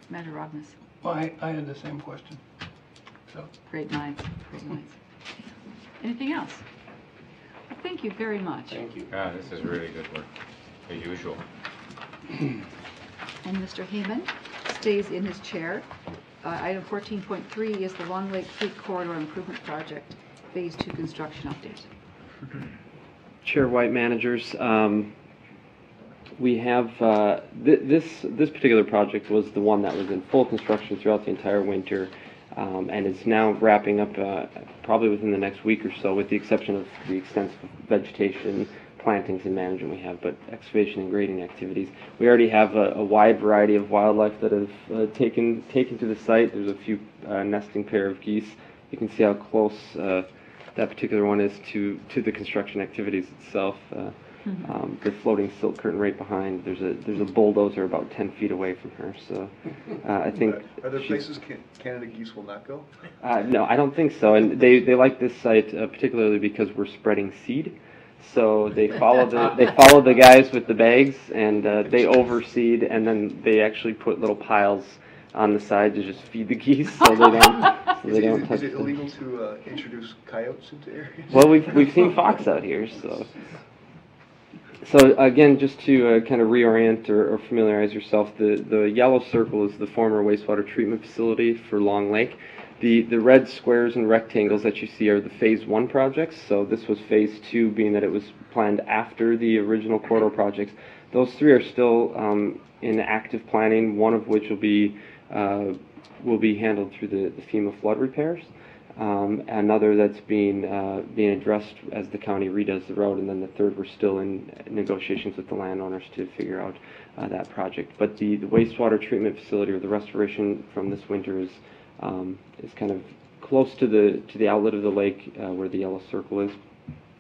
[SPEAKER 1] Manager Rogness.
[SPEAKER 3] Well, I had the same question. So.
[SPEAKER 1] Great minds. Great minds. Anything else? Well, thank you very much.
[SPEAKER 7] Thank you.
[SPEAKER 5] Yeah, this is really good work, as usual.
[SPEAKER 1] And Mr. Heyman stays in his chair. Item 14.3 is the Long Lake Creek Corridor Improvement Project, Phase 2 construction update.
[SPEAKER 12] Chair White, managers, we have this particular project was the one that was in full construction throughout the entire winter, and is now wrapping up probably within the next week or so, with the exception of the extensive vegetation, plantings, and management we have, but excavation and grading activities. We already have a wide variety of wildlife that have taken to the site. There's a few nesting pair of geese. You can see how close that particular one is to the construction activities itself. The floating silk curtain right behind. There's a bulldozer about 10 feet away from her. So I think.
[SPEAKER 6] Are there places Canada geese will not go?
[SPEAKER 12] No, I don't think so. And they like this site particularly because we're spreading seed. So they follow the guys with the bags, and they overseed, and then they actually put little piles on the side to just feed the geese, so they don't.
[SPEAKER 6] Is it illegal to introduce coyotes into areas?
[SPEAKER 12] Well, we've seen fox out here, so. So again, just to kind of reorient or familiarize yourself, the yellow circle is the former wastewater treatment facility for Long Lake. The red squares and rectangles that you see are the Phase 1 projects. So this was Phase 2, being that it was planned after the original corridor projects. Those three are still in active planning, one of which will be handled through the FEMA flood repairs. Another that's being addressed as the county redoes the road, and then the third we're still in negotiations with the landowners to figure out that project. But the wastewater treatment facility, or the restoration from this winter, is kind of close to the outlet of the lake where the yellow circle is.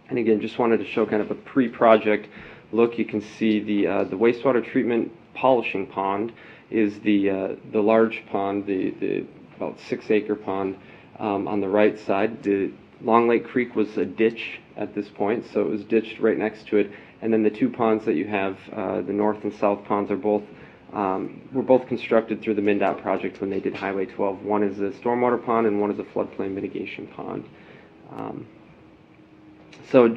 [SPEAKER 12] And again, just wanted to show kind of a pre-project look. You can see the wastewater treatment polishing pond is the large pond, the about 6-acre pond. On the right side, the Long Lake Creek was a ditch at this point, so it was ditched right next to it. And then the two ponds that you have, the north and south ponds, were both constructed through the MnDOT project when they did Highway 12. One is a stormwater pond and one is a floodplain mitigation pond. So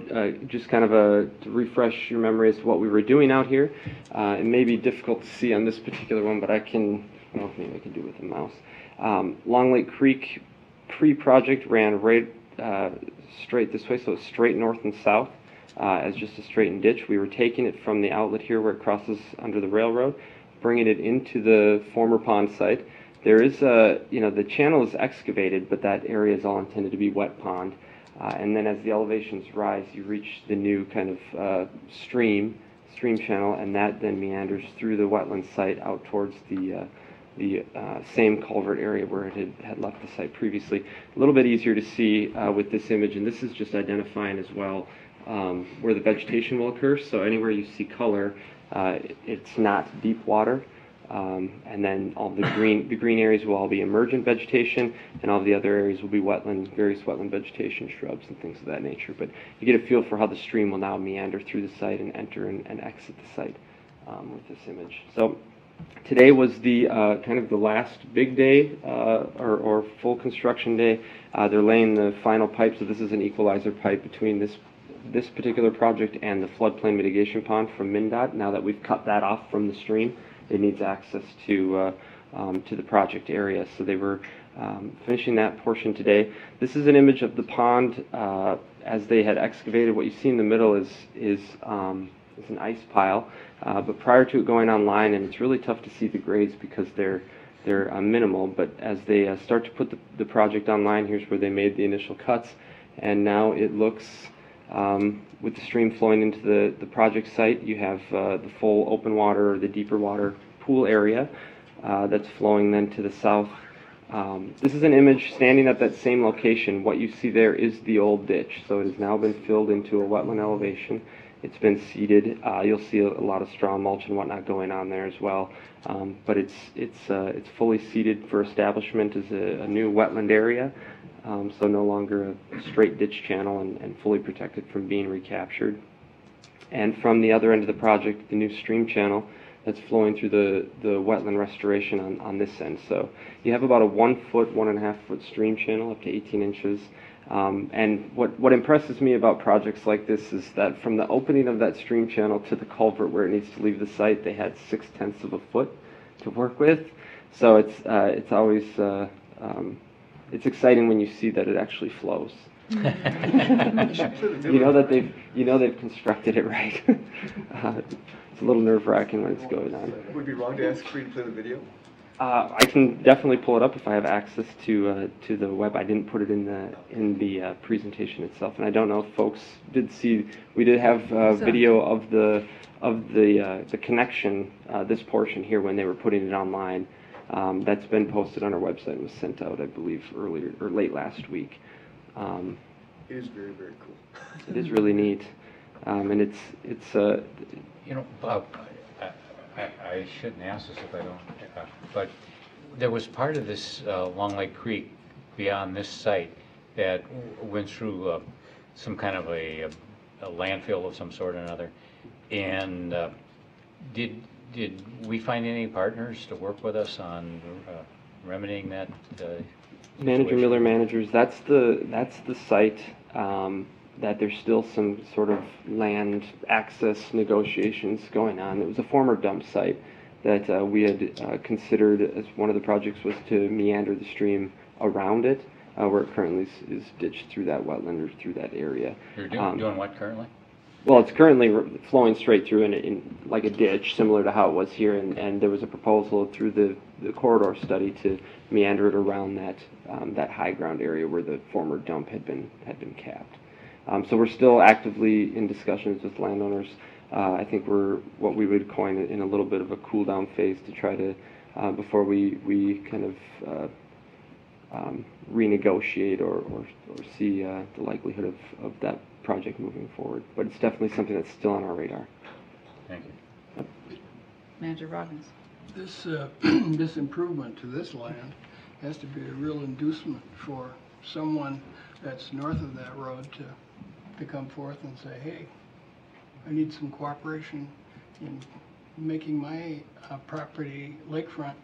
[SPEAKER 12] just kind of to refresh your memory as to what we were doing out here. It may be difficult to see on this particular one, but maybe I can do it with a mouse. Long Lake Creek pre-project ran right straight this way, so it's straight north and south as just a straightened ditch. We were taking it from the outlet here where it crosses under the railroad, bringing it into the former pond site. There is the channel is excavated, but that area is all intended to be wet pond. And then as the elevations rise, you reach the new kind of stream channel, and that then meanders through the wetland site out towards the same culvert area where it had left the site previously. A little bit easier to see with this image, and this is just identifying as well where the vegetation will occur. So anywhere you see color, it's not deep water. And then all the green areas will all be emergent vegetation, and all the other areas will be wetland, various wetland vegetation, shrubs, and things of that nature. But you get a feel for how the stream will now meander through the site and enter and exit the site with this image. So today was the kind of the last big day or full construction day. They're laying the final pipe, so this is an equalizer pipe between this particular project and the floodplain mitigation pond from MnDOT. Now that we've cut that off from the stream, it needs access to the project area. So they were finishing that portion today. This is an image of the pond as they had excavated. What you see in the middle is an ice pile. But prior to it going online, and it's really tough to see the grades because they're minimal, but as they start to put the project online, here's where they made the initial cuts, and now it looks, with the stream flowing into the project site, you have the full open water or the deeper water pool area that's flowing then to the south. This is an image standing at that same location. What you see there is the old ditch, so it has now been filled into a wetland elevation. It's been seeded. You'll see a lot of straw mulch and whatnot going on there as well. But it's fully seeded for establishment as a new wetland area. So no longer a straight ditch channel and fully protected from being recaptured. And from the other end of the project, the new stream channel that's flowing through the wetland restoration on this end. So you have about a 1 foot, 1.5 foot stream channel up to 18 inches. And what impresses me about projects like this is that from the opening of that stream channel to the culvert where it needs to leave the site, they had 0.6 of a foot to work with. So it's always it's exciting when you see that it actually flows. You know that they've constructed it right. It's a little nerve-wracking when it's going on.
[SPEAKER 6] Would it be wrong to ask for you to play the video?
[SPEAKER 12] I can definitely pull it up if I have access to the web. I didn't put it in the presentation itself, and I don't know if folks did see. We did have video of the connection, this portion here when they were putting it online. That's been posted on our website and was sent out, I believe, earlier or late last week.
[SPEAKER 6] It is very, very cool.
[SPEAKER 12] It is really neat, and it's
[SPEAKER 5] You know, Bob, I shouldn't ask this if I don't, but there was part of this Long Lake Creek beyond this site that went through some kind of a landfill of some sort or another. And did we find any partners to work with us on remedying that?
[SPEAKER 12] Manager Miller Managers. That's the site that there's still some sort of land access negotiations going on. It was a former dump site that we had considered as one of the projects was to meander the stream around it, where it currently is ditched through that wetland or through that area.
[SPEAKER 5] You're doing what currently?
[SPEAKER 12] Well, it's currently flowing straight through in like a ditch, similar to how it was here, and there was a proposal through the corridor study to meander it around that high ground area where the former dump had been capped. So we're still actively in discussions with landowners. I think we're what we would coin in a little bit of a cool down phase to try to before we kind of renegotiate or see the likelihood of that project moving forward. But it's definitely something that's still on our radar.
[SPEAKER 5] Thank you.
[SPEAKER 1] Manager Robbins.
[SPEAKER 3] This this improvement to this land has to be a real inducement for someone that's north of that road to come forth and say, hey, I need some cooperation in making my property lakefront.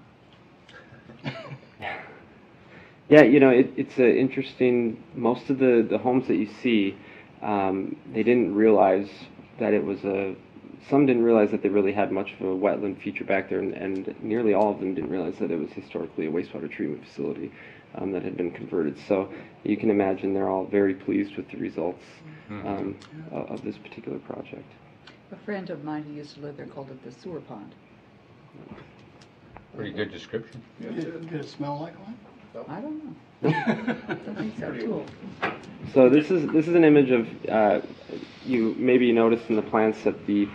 [SPEAKER 12] Yeah, you know, it's interesting. Most of the homes that you see, they didn't realize that it was some didn't realize that they really had much of a wetland feature back there, and nearly all of them didn't realize that it was historically a wastewater treatment facility that had been converted. So you can imagine they're all very pleased with the results of this particular project.
[SPEAKER 1] A friend of mine who used to live there called it the sewer pond.
[SPEAKER 5] Pretty good description.
[SPEAKER 3] Did it smell like one?
[SPEAKER 1] I don't know. I don't think so, too.
[SPEAKER 12] So this is an image of you maybe noticed in the plants that the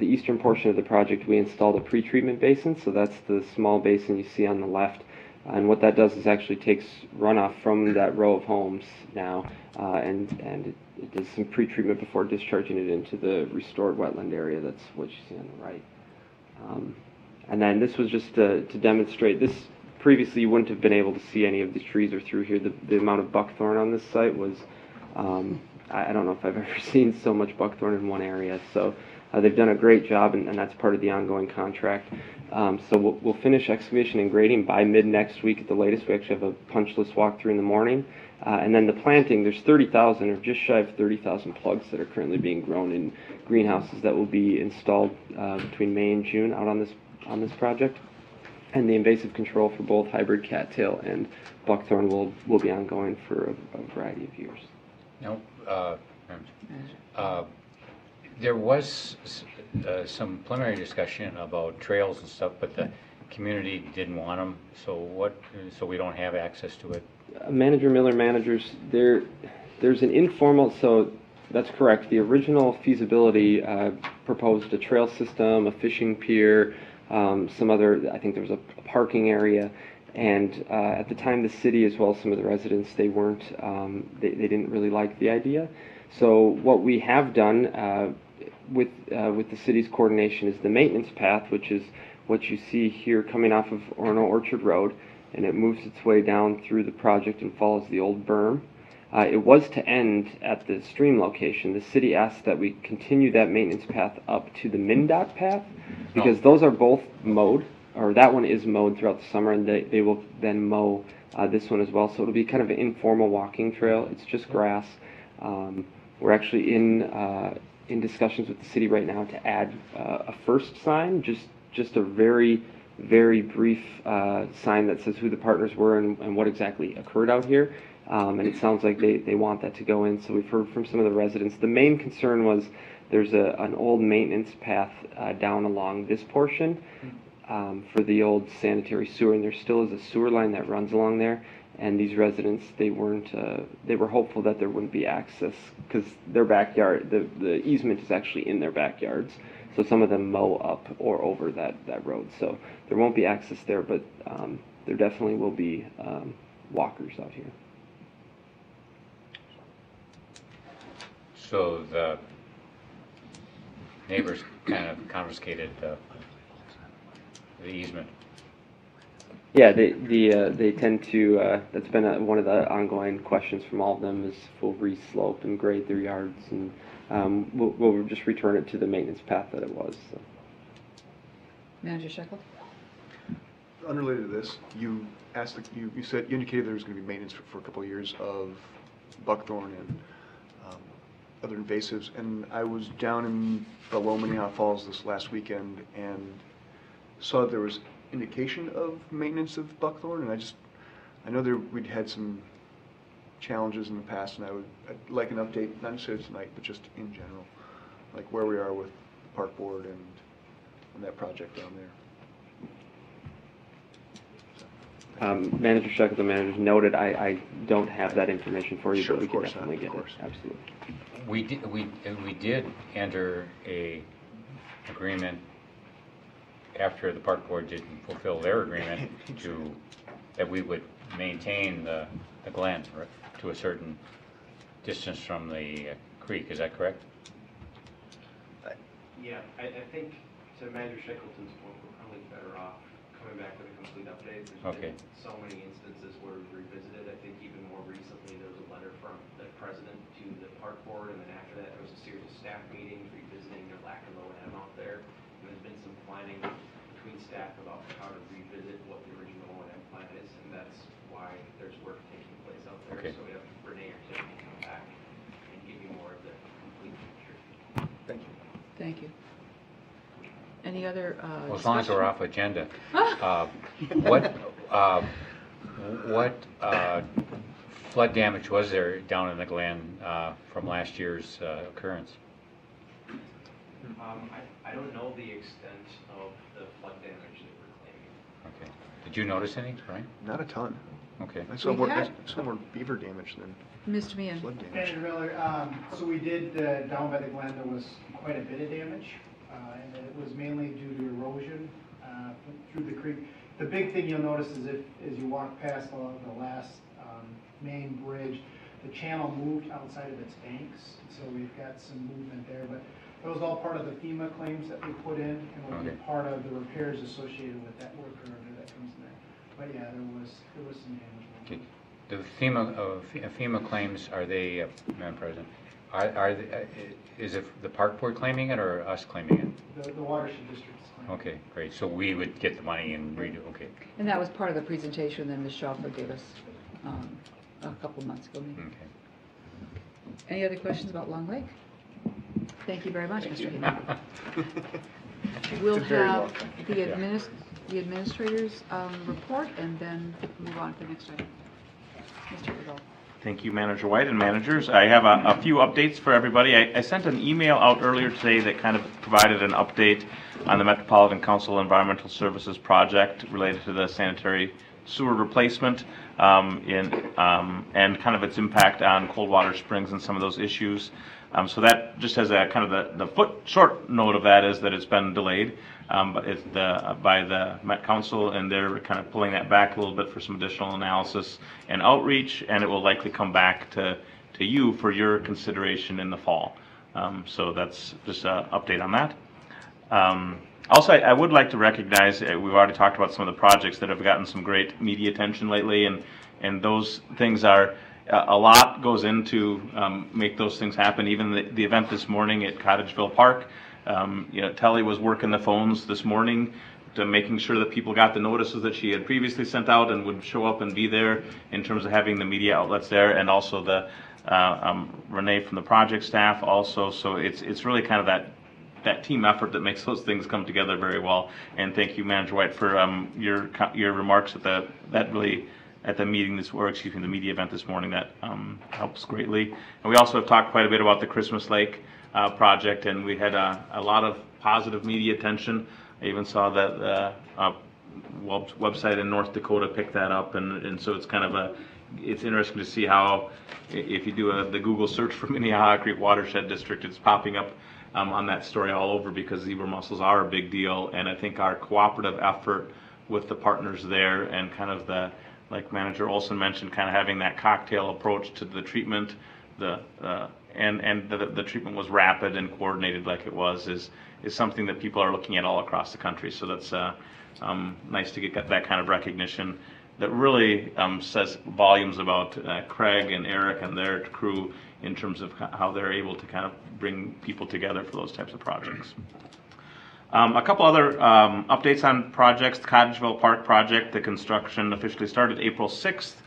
[SPEAKER 12] eastern portion of the project we installed a pretreatment basin. So that's the small basin you see on the left. And what that does is actually takes runoff from that row of homes now, and it does some pre-treatment before discharging it into the restored wetland area. That's what you see on the right. And then this was just to demonstrate this. Previously, you wouldn't have been able to see any of these trees or through here. The amount of buckthorn on this site was, I don't know if I've ever seen so much buckthorn in one area. So they've done a great job, and that's part of the ongoing contract. So we'll finish excavation and grading by mid next week at the latest. We actually have a punch list walkthrough in the morning. And then the planting, there's 30,000 or just shy of 30,000 plugs that are currently being grown in greenhouses that will be installed between May and June out on this project. And the invasive control for both hybrid cattail and buckthorn will be ongoing for a variety of years.
[SPEAKER 5] Now, there was some preliminary discussion about trails and stuff, but the community didn't want them. So we don't have access to it.
[SPEAKER 12] Manager Miller, managers, there's an informal. So that's correct. The original feasibility proposed a trail system, a fishing pier, some other. I think there was a parking area. And at the time, the city, as well as some of the residents, they weren't. They didn't really like the idea. So what we have done with the city's coordination is the maintenance path, which is what you see here coming off of Orono Orchard Road, and it moves its way down through the project and follows the old berm. It was to end at the stream location. The city asked that we continue that maintenance path up to the MnDOT path, because those are both mowed, or that one is mowed throughout the summer, and they will then mow this one as well. So it'll be kind of an informal walking trail. It's just grass. We're actually in discussions with the city right now to add a first sign, just a very, very brief sign that says who the partners were and what exactly occurred out here. And it sounds like they want that to go in. So we've heard from some of the residents. The main concern was there's an old maintenance path down along this portion for the old sanitary sewer, and there still is a sewer line that runs along there. And these residents, they were hopeful that there wouldn't be access because their backyard, the easement is actually in their backyards. So some of them mow up or over that road. So there won't be access there, but there definitely will be walkers out here.
[SPEAKER 5] So the neighbors kind of confiscated the easement.
[SPEAKER 12] Yeah, they tend to. That's been one of the ongoing questions from all of them is if we'll re-slope and grade their yards, and we'll just return it to the maintenance path that it was. So.
[SPEAKER 1] Manager Shekel?
[SPEAKER 6] Unrelated to this, you indicated there was going to be maintenance for a couple of years of buckthorn and other invasives, and I was down in below Minnehaha Falls this last weekend and saw there was indication of maintenance of buckthorn, and I know we'd had some challenges in the past, and I'd like an update, not necessarily tonight, but just in general, like where we are with the park board and that project down there.
[SPEAKER 12] Manager Shekel, the manager's noted. I don't have that information for you,
[SPEAKER 6] Sure,
[SPEAKER 12] but we
[SPEAKER 6] of
[SPEAKER 12] can
[SPEAKER 6] course
[SPEAKER 12] definitely
[SPEAKER 6] not,
[SPEAKER 12] get
[SPEAKER 6] of
[SPEAKER 12] it.
[SPEAKER 6] course.
[SPEAKER 12] Absolutely.
[SPEAKER 5] We did enter a agreement after the park board didn't fulfill their agreement that we would maintain the glen to a certain distance from the creek. Is that correct?
[SPEAKER 14] Yeah, I think to Manager Shackleton's point, we're probably better off coming back with a complete update. There's been so many instances where we've revisited. I think even more recently there was a letter from the president to the park board, and then after that there was a series of staff meetings revisiting their lack of O&M out there. And there's been some planning between staff about how to revisit what the original O&M plan is, and that's why there's work taking place out there.
[SPEAKER 5] Okay.
[SPEAKER 14] So we have Renee or Tim come back and give you more of the complete picture.
[SPEAKER 6] Thank you.
[SPEAKER 1] Thank you. Any other
[SPEAKER 5] Well, as long as we're off agenda, what flood damage was there down in the glen from last year's occurrence?
[SPEAKER 14] I don't know the extent of the flood damage that we're claiming.
[SPEAKER 5] Okay. Did you notice any, Brian?
[SPEAKER 6] Not a ton.
[SPEAKER 5] Okay.
[SPEAKER 6] I saw more beaver damage than
[SPEAKER 1] Mr. Meehan?
[SPEAKER 6] flood damage.
[SPEAKER 2] Manager Miller, so we did, down by the glen, there was quite a bit of damage, and it was mainly due to erosion through the creek. The big thing you'll notice is as you walk past the last main bridge, the channel moved outside of its banks, so we've got some movement there. But that was all part of the FEMA claims that we put in, and will be part of the repairs associated with that work order that comes in there. But yeah, there was some damage.
[SPEAKER 5] Okay. The FEMA claims, are they, Madam President, is it the park board claiming it or us claiming it?
[SPEAKER 2] The watershed district's claiming.
[SPEAKER 5] Okay, great. So we would get the money and redo. Okay.
[SPEAKER 1] And that was part of the presentation that Ms. Schauffer gave us a couple months ago. Maybe.
[SPEAKER 5] Okay.
[SPEAKER 1] Any other questions about Long Lake? Thank you very much, Mr. Hayman. We'll have the administrator's report and then move on to the next item. Mr. Udall.
[SPEAKER 15] Thank you, Manager White and managers. I have a few updates for everybody. I sent an email out earlier today that kind of provided an update on the Metropolitan Council Environmental Services project related to the sanitary sewer replacement and kind of its impact on Coldwater Springs and some of those issues. So that just has a kind of the short note of that is that it's been delayed, but it's by the Met Council, and they're kind of pulling that back a little bit for some additional analysis and outreach, and it will likely come back to you for your consideration in the fall. So that's just an update on that. Also, I would like to recognize, we've already talked about some of the projects that have gotten some great media attention lately, and those things are, a lot goes into make those things happen. Even the event this morning at Cottageville Park, Telly was working the phones this morning to making sure that people got the notices that she had previously sent out and would show up and be there in terms of having the media outlets there, and also the Renee from the project staff also. So it's really kind of that team effort that makes those things come together very well. And thank you, Manager White, for your remarks at the meeting the media event this morning. That helps greatly. And we also have talked quite a bit about the Christmas Lake project, and we had a lot of positive media attention. I even saw that the website in North Dakota picked that up, and so it's kind of it's interesting to see how, if you do the Google search for Minnehaha Creek Watershed District, it's popping up on that story all over, because zebra mussels are a big deal. And I think our cooperative effort with the partners there, and kind of like Manager Olson mentioned, kind of having that cocktail approach to the treatment, the treatment was rapid and coordinated like it was, is something that people are looking at all across the country. So that's nice to get that kind of recognition. That really says volumes about Craig and Eric and their crew in terms of how they're able to kind of bring people together for those types of projects. A couple other updates on projects. The Cottageville Park project, the construction officially started April 6th,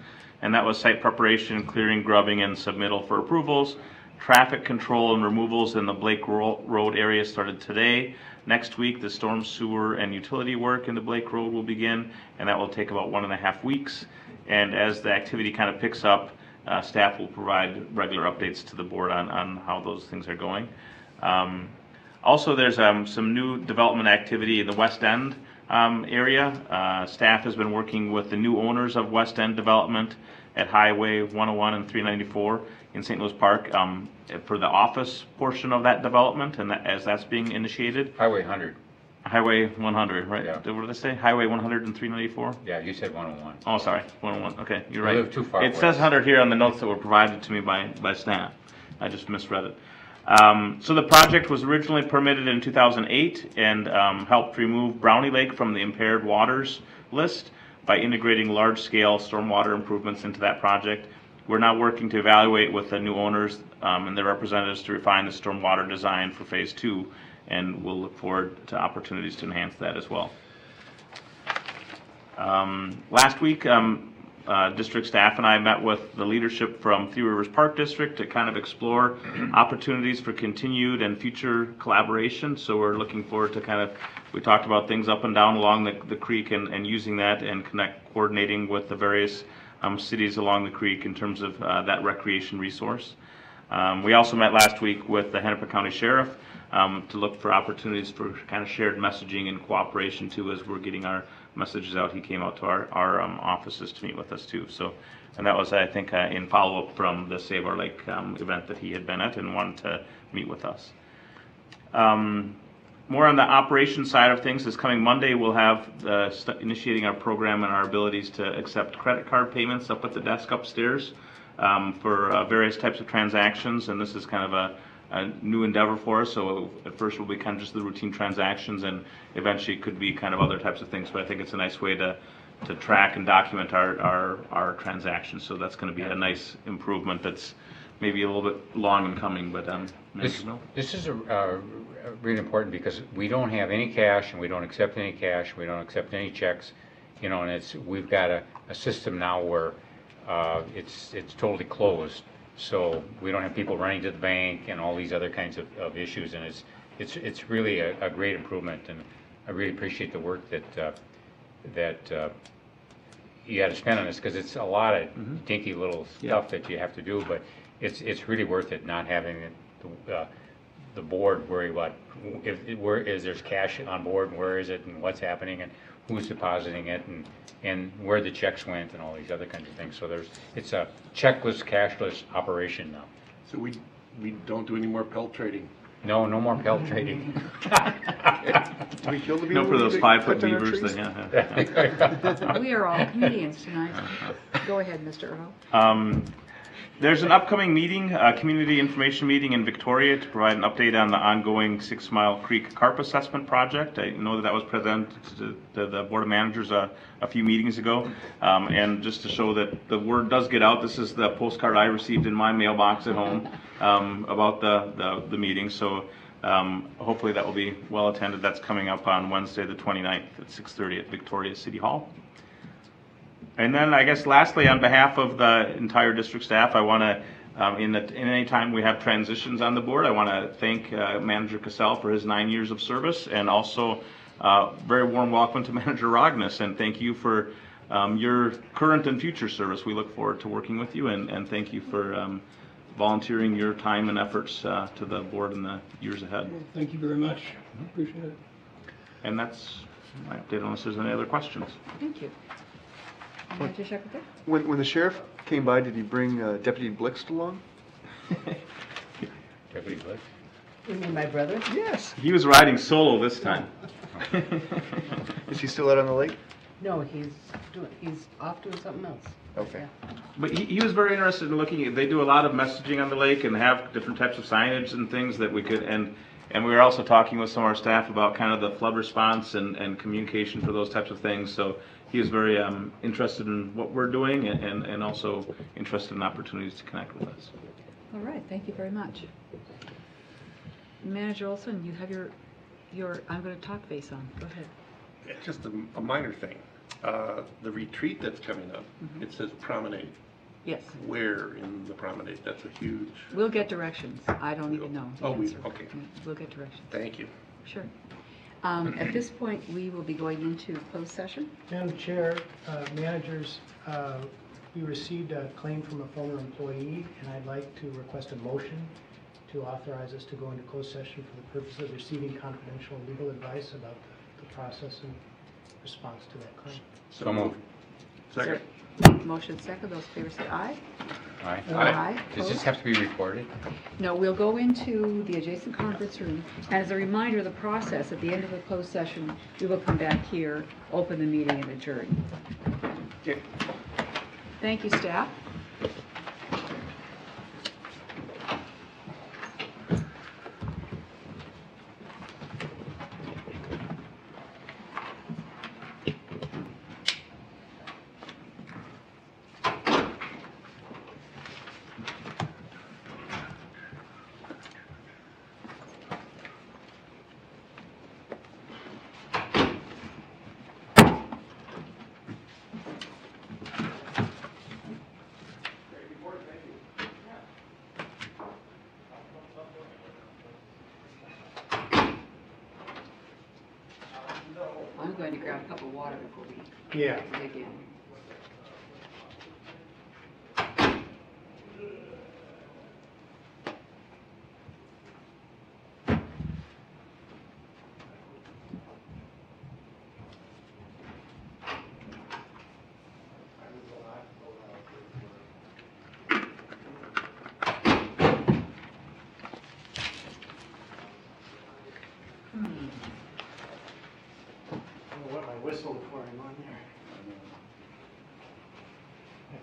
[SPEAKER 15] and that was site preparation, clearing, grubbing, and submittal for approvals. Traffic control and removals in the Blake Road area started today. Next week, the storm sewer and utility work in the Blake Road will begin, and that will take about 1.5 weeks. And as the activity kind of picks up, staff will provide regular updates to the board on how those things are going. Also, there's some new development activity in the West End area. Staff has been working with the new owners of West End Development at Highway 101 and 394 in St. Louis Park for the office portion of that development, and as that's being initiated.
[SPEAKER 5] Highway 100.
[SPEAKER 15] Highway 100, right?
[SPEAKER 5] Yeah.
[SPEAKER 15] What did I say? Highway 100 and 394?
[SPEAKER 5] Yeah, you said 101.
[SPEAKER 15] Oh, sorry, 101. Okay, you're right.
[SPEAKER 5] I live too far
[SPEAKER 15] It says 100 here on the notes that were provided to me by staff. I just misread it. So the project was originally permitted in 2008 and helped remove Brownie Lake from the impaired waters list by integrating large-scale stormwater improvements into that project. We're now working to evaluate with the new owners and their representatives to refine the stormwater design for Phase 2, and we'll look forward to opportunities to enhance that as well. Last week, district staff and I met with the leadership from Three Rivers Park District to kind of explore opportunities for continued and future collaboration. So we're looking forward to we talked about things up and down along the creek and using that and coordinating with the various cities along the creek in terms of that recreation resource. We also met last week with the Hennepin County Sheriff to look for opportunities for kind of shared messaging and cooperation too, as we're getting our messages out. He came out to our offices to meet with us too. So, and that was, I think, in follow-up from the Save Our Lake event that he had been at and wanted to meet with us. More on the operation side of things, this coming Monday, we'll have initiating our program and our abilities to accept credit card payments up at the desk upstairs for various types of transactions, and this is kind of a new endeavor for us. So at first will be kind of just the routine transactions, and eventually it could be kind of other types of things. But I think it's a nice way to track and document our transactions. So that's going to be a nice improvement. That's maybe a little bit long in coming, but
[SPEAKER 5] this is really important because we don't have any cash, and we don't accept any cash. We don't accept any checks, and we've got a system now where it's totally closed. So we don't have people running to the bank and all these other kinds of issues, and it's really a great improvement. And I really appreciate the work that you got to spend on this, because it's a lot of dinky little stuff that you have to do, but it's really worth it, not having the board worry about where is there's cash on board, and where is it, and what's happening, and who's depositing it, and where the checks went, and all these other kinds of things. So it's a checkless, cashless operation now.
[SPEAKER 7] So we don't do any more pelt trading?
[SPEAKER 5] No more pelt trading.
[SPEAKER 6] Do we kill the beaver?
[SPEAKER 15] No, for those 5-foot beavers.
[SPEAKER 1] We are all comedians tonight. Go ahead, Mr. Earl.
[SPEAKER 15] There's an upcoming meeting, a community information meeting in Victoria to provide an update on the ongoing 6 Mile Creek Carp Assessment Project. I know that was presented to the Board of Managers a few meetings ago. And just to show that the word does get out, this is the postcard I received in my mailbox at home about the meeting. So hopefully that will be well attended. That's coming up on Wednesday the 29th at 6:30 at Victoria City Hall. And then I guess lastly, on behalf of the entire district staff, I want to, in any time we have transitions on the board, I want to thank Manager Cassell for his 9 years of service, and also very warm welcome to Manager Rogness, and thank you for your current and future service. We look forward to working with you, and thank you for volunteering your time and efforts to the board in the years ahead.
[SPEAKER 3] Well, thank you very much. Appreciate it.
[SPEAKER 15] And that's my update, unless there's any other questions.
[SPEAKER 1] Thank you. Manager Secretary?
[SPEAKER 6] When the sheriff came by, did he bring Deputy Blixt along?
[SPEAKER 5] Deputy Blixt?
[SPEAKER 11] You mean my brother?
[SPEAKER 6] Yes.
[SPEAKER 15] He was riding solo this time.
[SPEAKER 6] Is he still out on the lake?
[SPEAKER 11] No, he's off doing something else.
[SPEAKER 6] Okay.
[SPEAKER 11] Yeah.
[SPEAKER 15] But he was very interested in looking at, they do a lot of messaging on the lake and have different types of signage and things that we could, and we were also talking with some of our staff about kind of the flood response and communication for those types of things. So he is very interested in what we're doing, and also interested in opportunities to connect with us.
[SPEAKER 1] All right, thank you very much. Manager Olson, you have your I'm going to talk face on. Go ahead.
[SPEAKER 7] It's just a minor thing. The retreat that's coming up, it says promenade.
[SPEAKER 1] Yes.
[SPEAKER 7] Where in the promenade? That's a huge...
[SPEAKER 1] We'll get directions. I don't even know the answer.
[SPEAKER 7] Okay.
[SPEAKER 1] We'll get directions.
[SPEAKER 7] Thank you.
[SPEAKER 1] Sure. At this point, we will be going into closed session.
[SPEAKER 2] Madam Chair, managers, we received a claim from a former employee, and I'd like to request a motion to authorize us to go into closed session for the purpose of receiving confidential legal advice about the process and response to that claim.
[SPEAKER 5] So moved.
[SPEAKER 7] Second.
[SPEAKER 1] Motion second. Those in favor say aye.
[SPEAKER 5] Aye.
[SPEAKER 1] Aye.
[SPEAKER 5] Does this have to be recorded?
[SPEAKER 1] No, we'll go into the adjacent conference room, and as a reminder, the process, at the end of the closed session, we will come back here, open the meeting, and adjourn.
[SPEAKER 6] Okay.
[SPEAKER 1] Thank you, staff. I'm going to grab a cup of water before we dig in.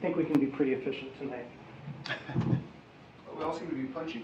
[SPEAKER 16] think we can be pretty efficient tonight.
[SPEAKER 6] We all seem to be punchy.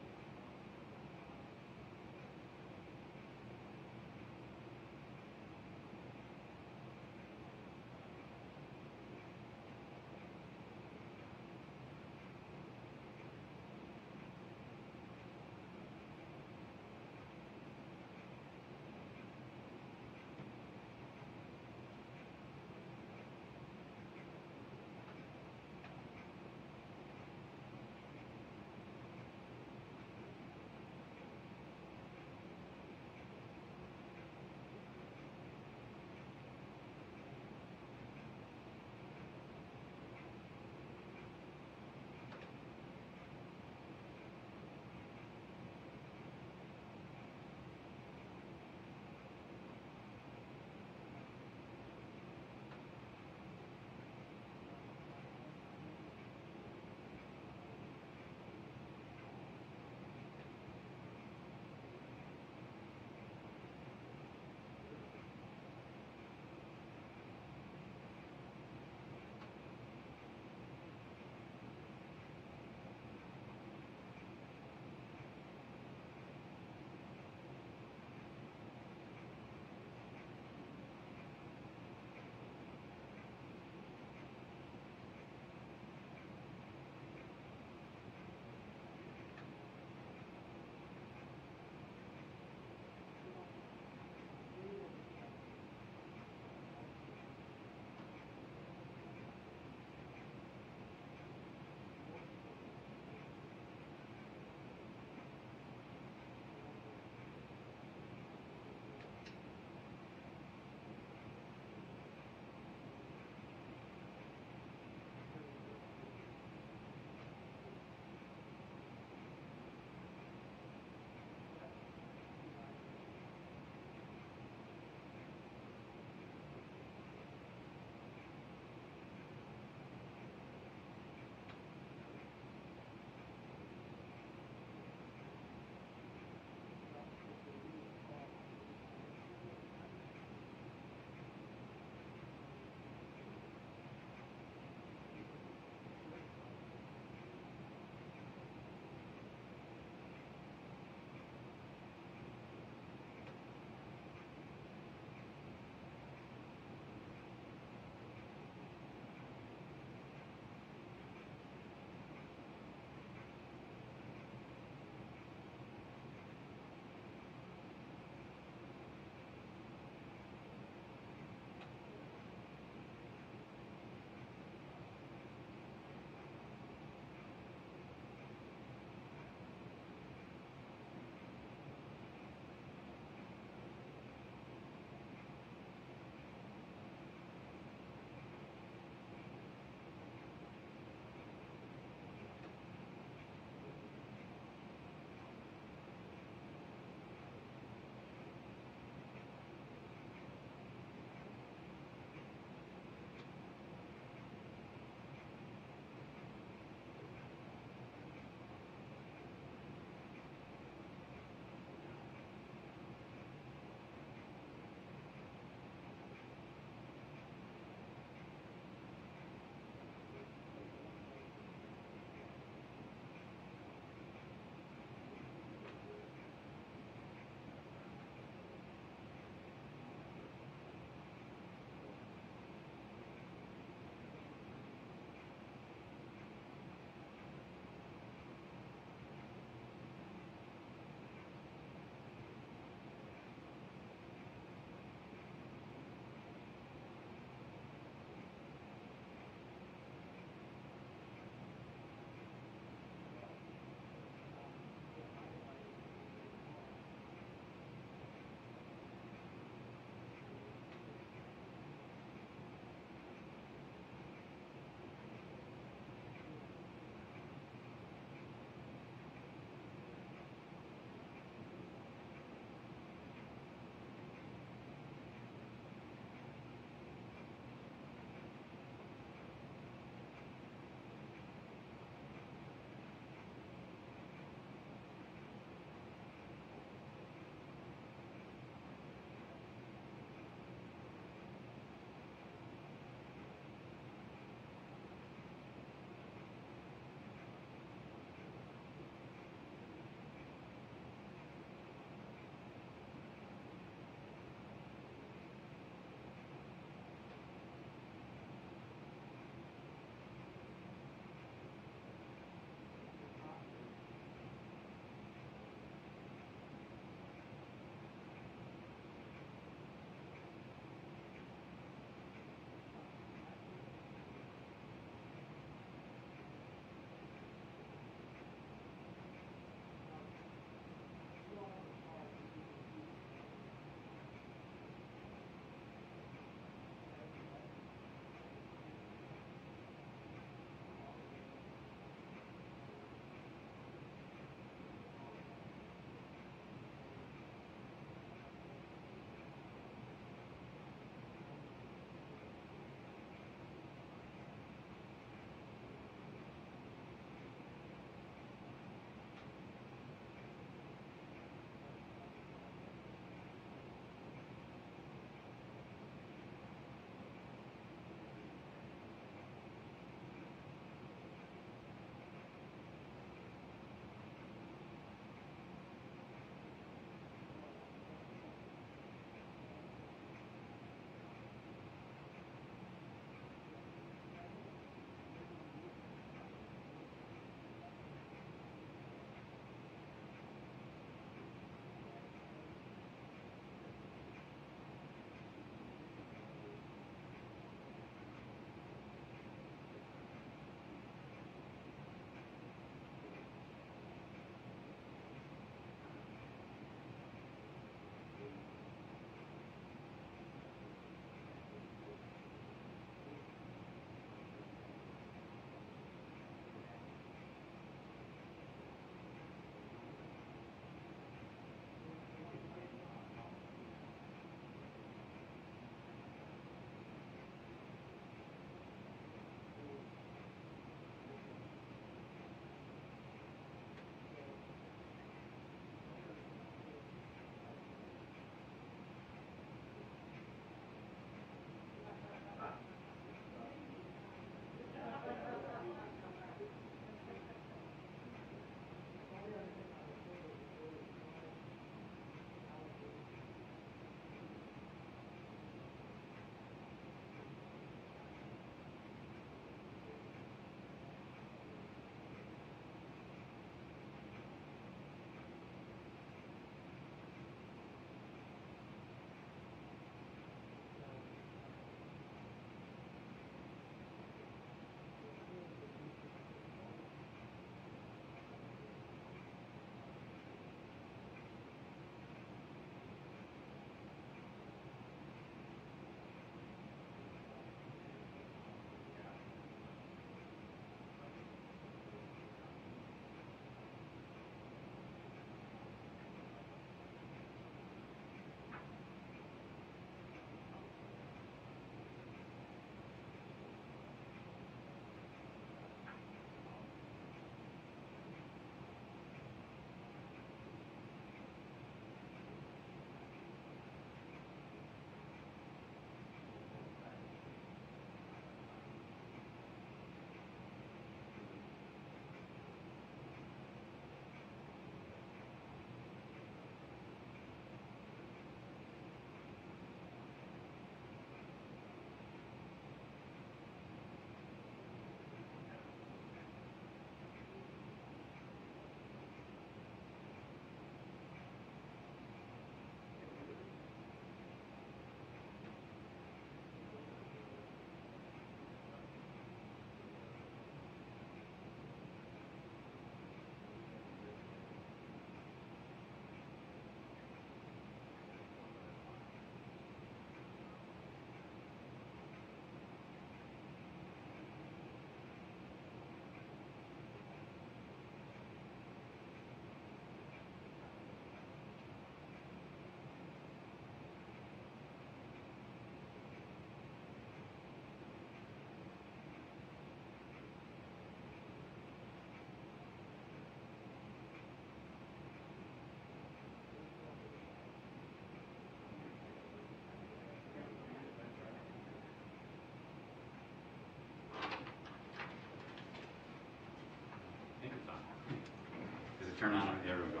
[SPEAKER 5] Turn on, there we go.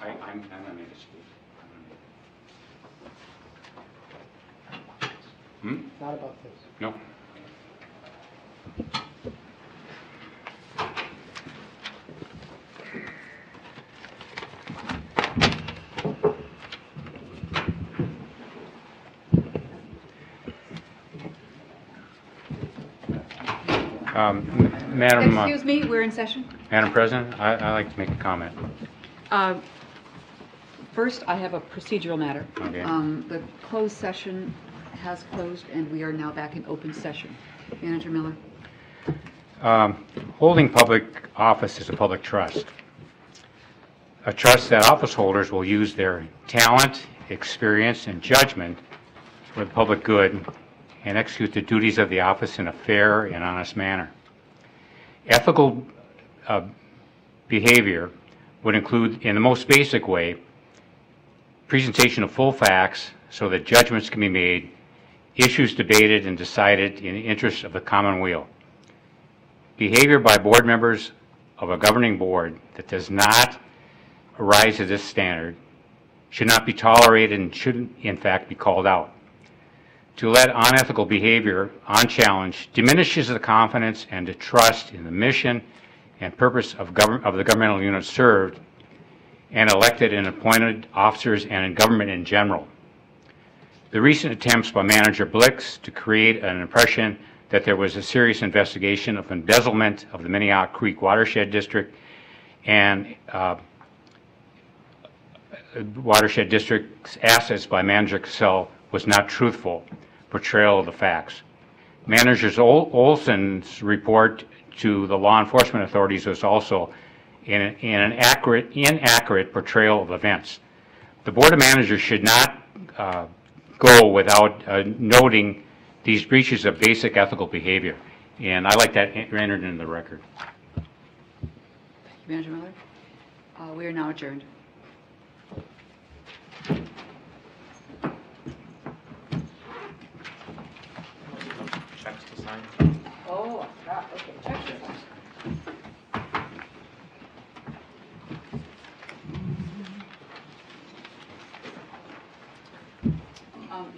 [SPEAKER 5] I'm gonna make a speak.
[SPEAKER 2] Not about this.
[SPEAKER 5] No. Madam,
[SPEAKER 1] Excuse me, we're in session.
[SPEAKER 5] Madam President, I'd like to make a comment.
[SPEAKER 1] First, I have a procedural matter.
[SPEAKER 5] Okay.
[SPEAKER 1] The closed session has closed, and we are now back in open session. Manager Miller.
[SPEAKER 5] Holding public office is a public trust. A trust that office holders will use their talent, experience, and judgment for the public good and execute the duties of the office in a fair and honest manner. Ethical behavior would include, in the most basic way, presentation of full facts so that judgments can be made, issues debated and decided in the interest of the commonweal. Behavior by board members of a governing board that does not arise to this standard should not be tolerated and should, in fact, be called out. To let unethical behavior unchallenged diminishes the confidence and the trust in the mission and purpose of the governmental unit served and elected and appointed officers and in government in general. The recent attempts by Manager Blix to create an impression that there was a serious investigation of embezzlement of the Minnehaha Creek Watershed District and Watershed District's assets by Manager Cassell was not truthful portrayal of the facts. Manager Olson's report to the law enforcement authorities was also in an inaccurate portrayal of events. The Board of Managers should not go without noting these breaches of basic ethical behavior, and I like that entered into the record.
[SPEAKER 1] Thank you, Manager Miller. We are now adjourned.
[SPEAKER 15] Checks to sign.
[SPEAKER 1] Oh, okay, check this.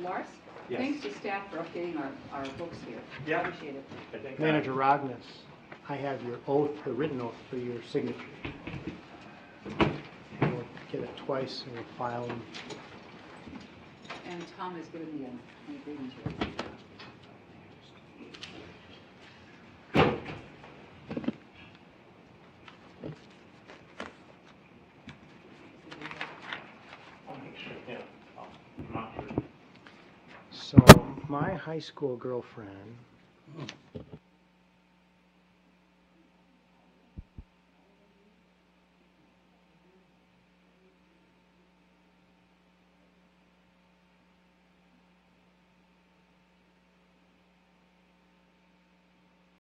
[SPEAKER 1] Lars?
[SPEAKER 16] Yes.
[SPEAKER 1] Thanks to staff for updating our books here.
[SPEAKER 16] Yeah.
[SPEAKER 1] Appreciate it.
[SPEAKER 2] Manager Rognus, I have your oath, the written oath for your signature. And we'll get it twice and we'll file them.
[SPEAKER 1] And Tom has given me an agreement here.
[SPEAKER 2] So my high school girlfriend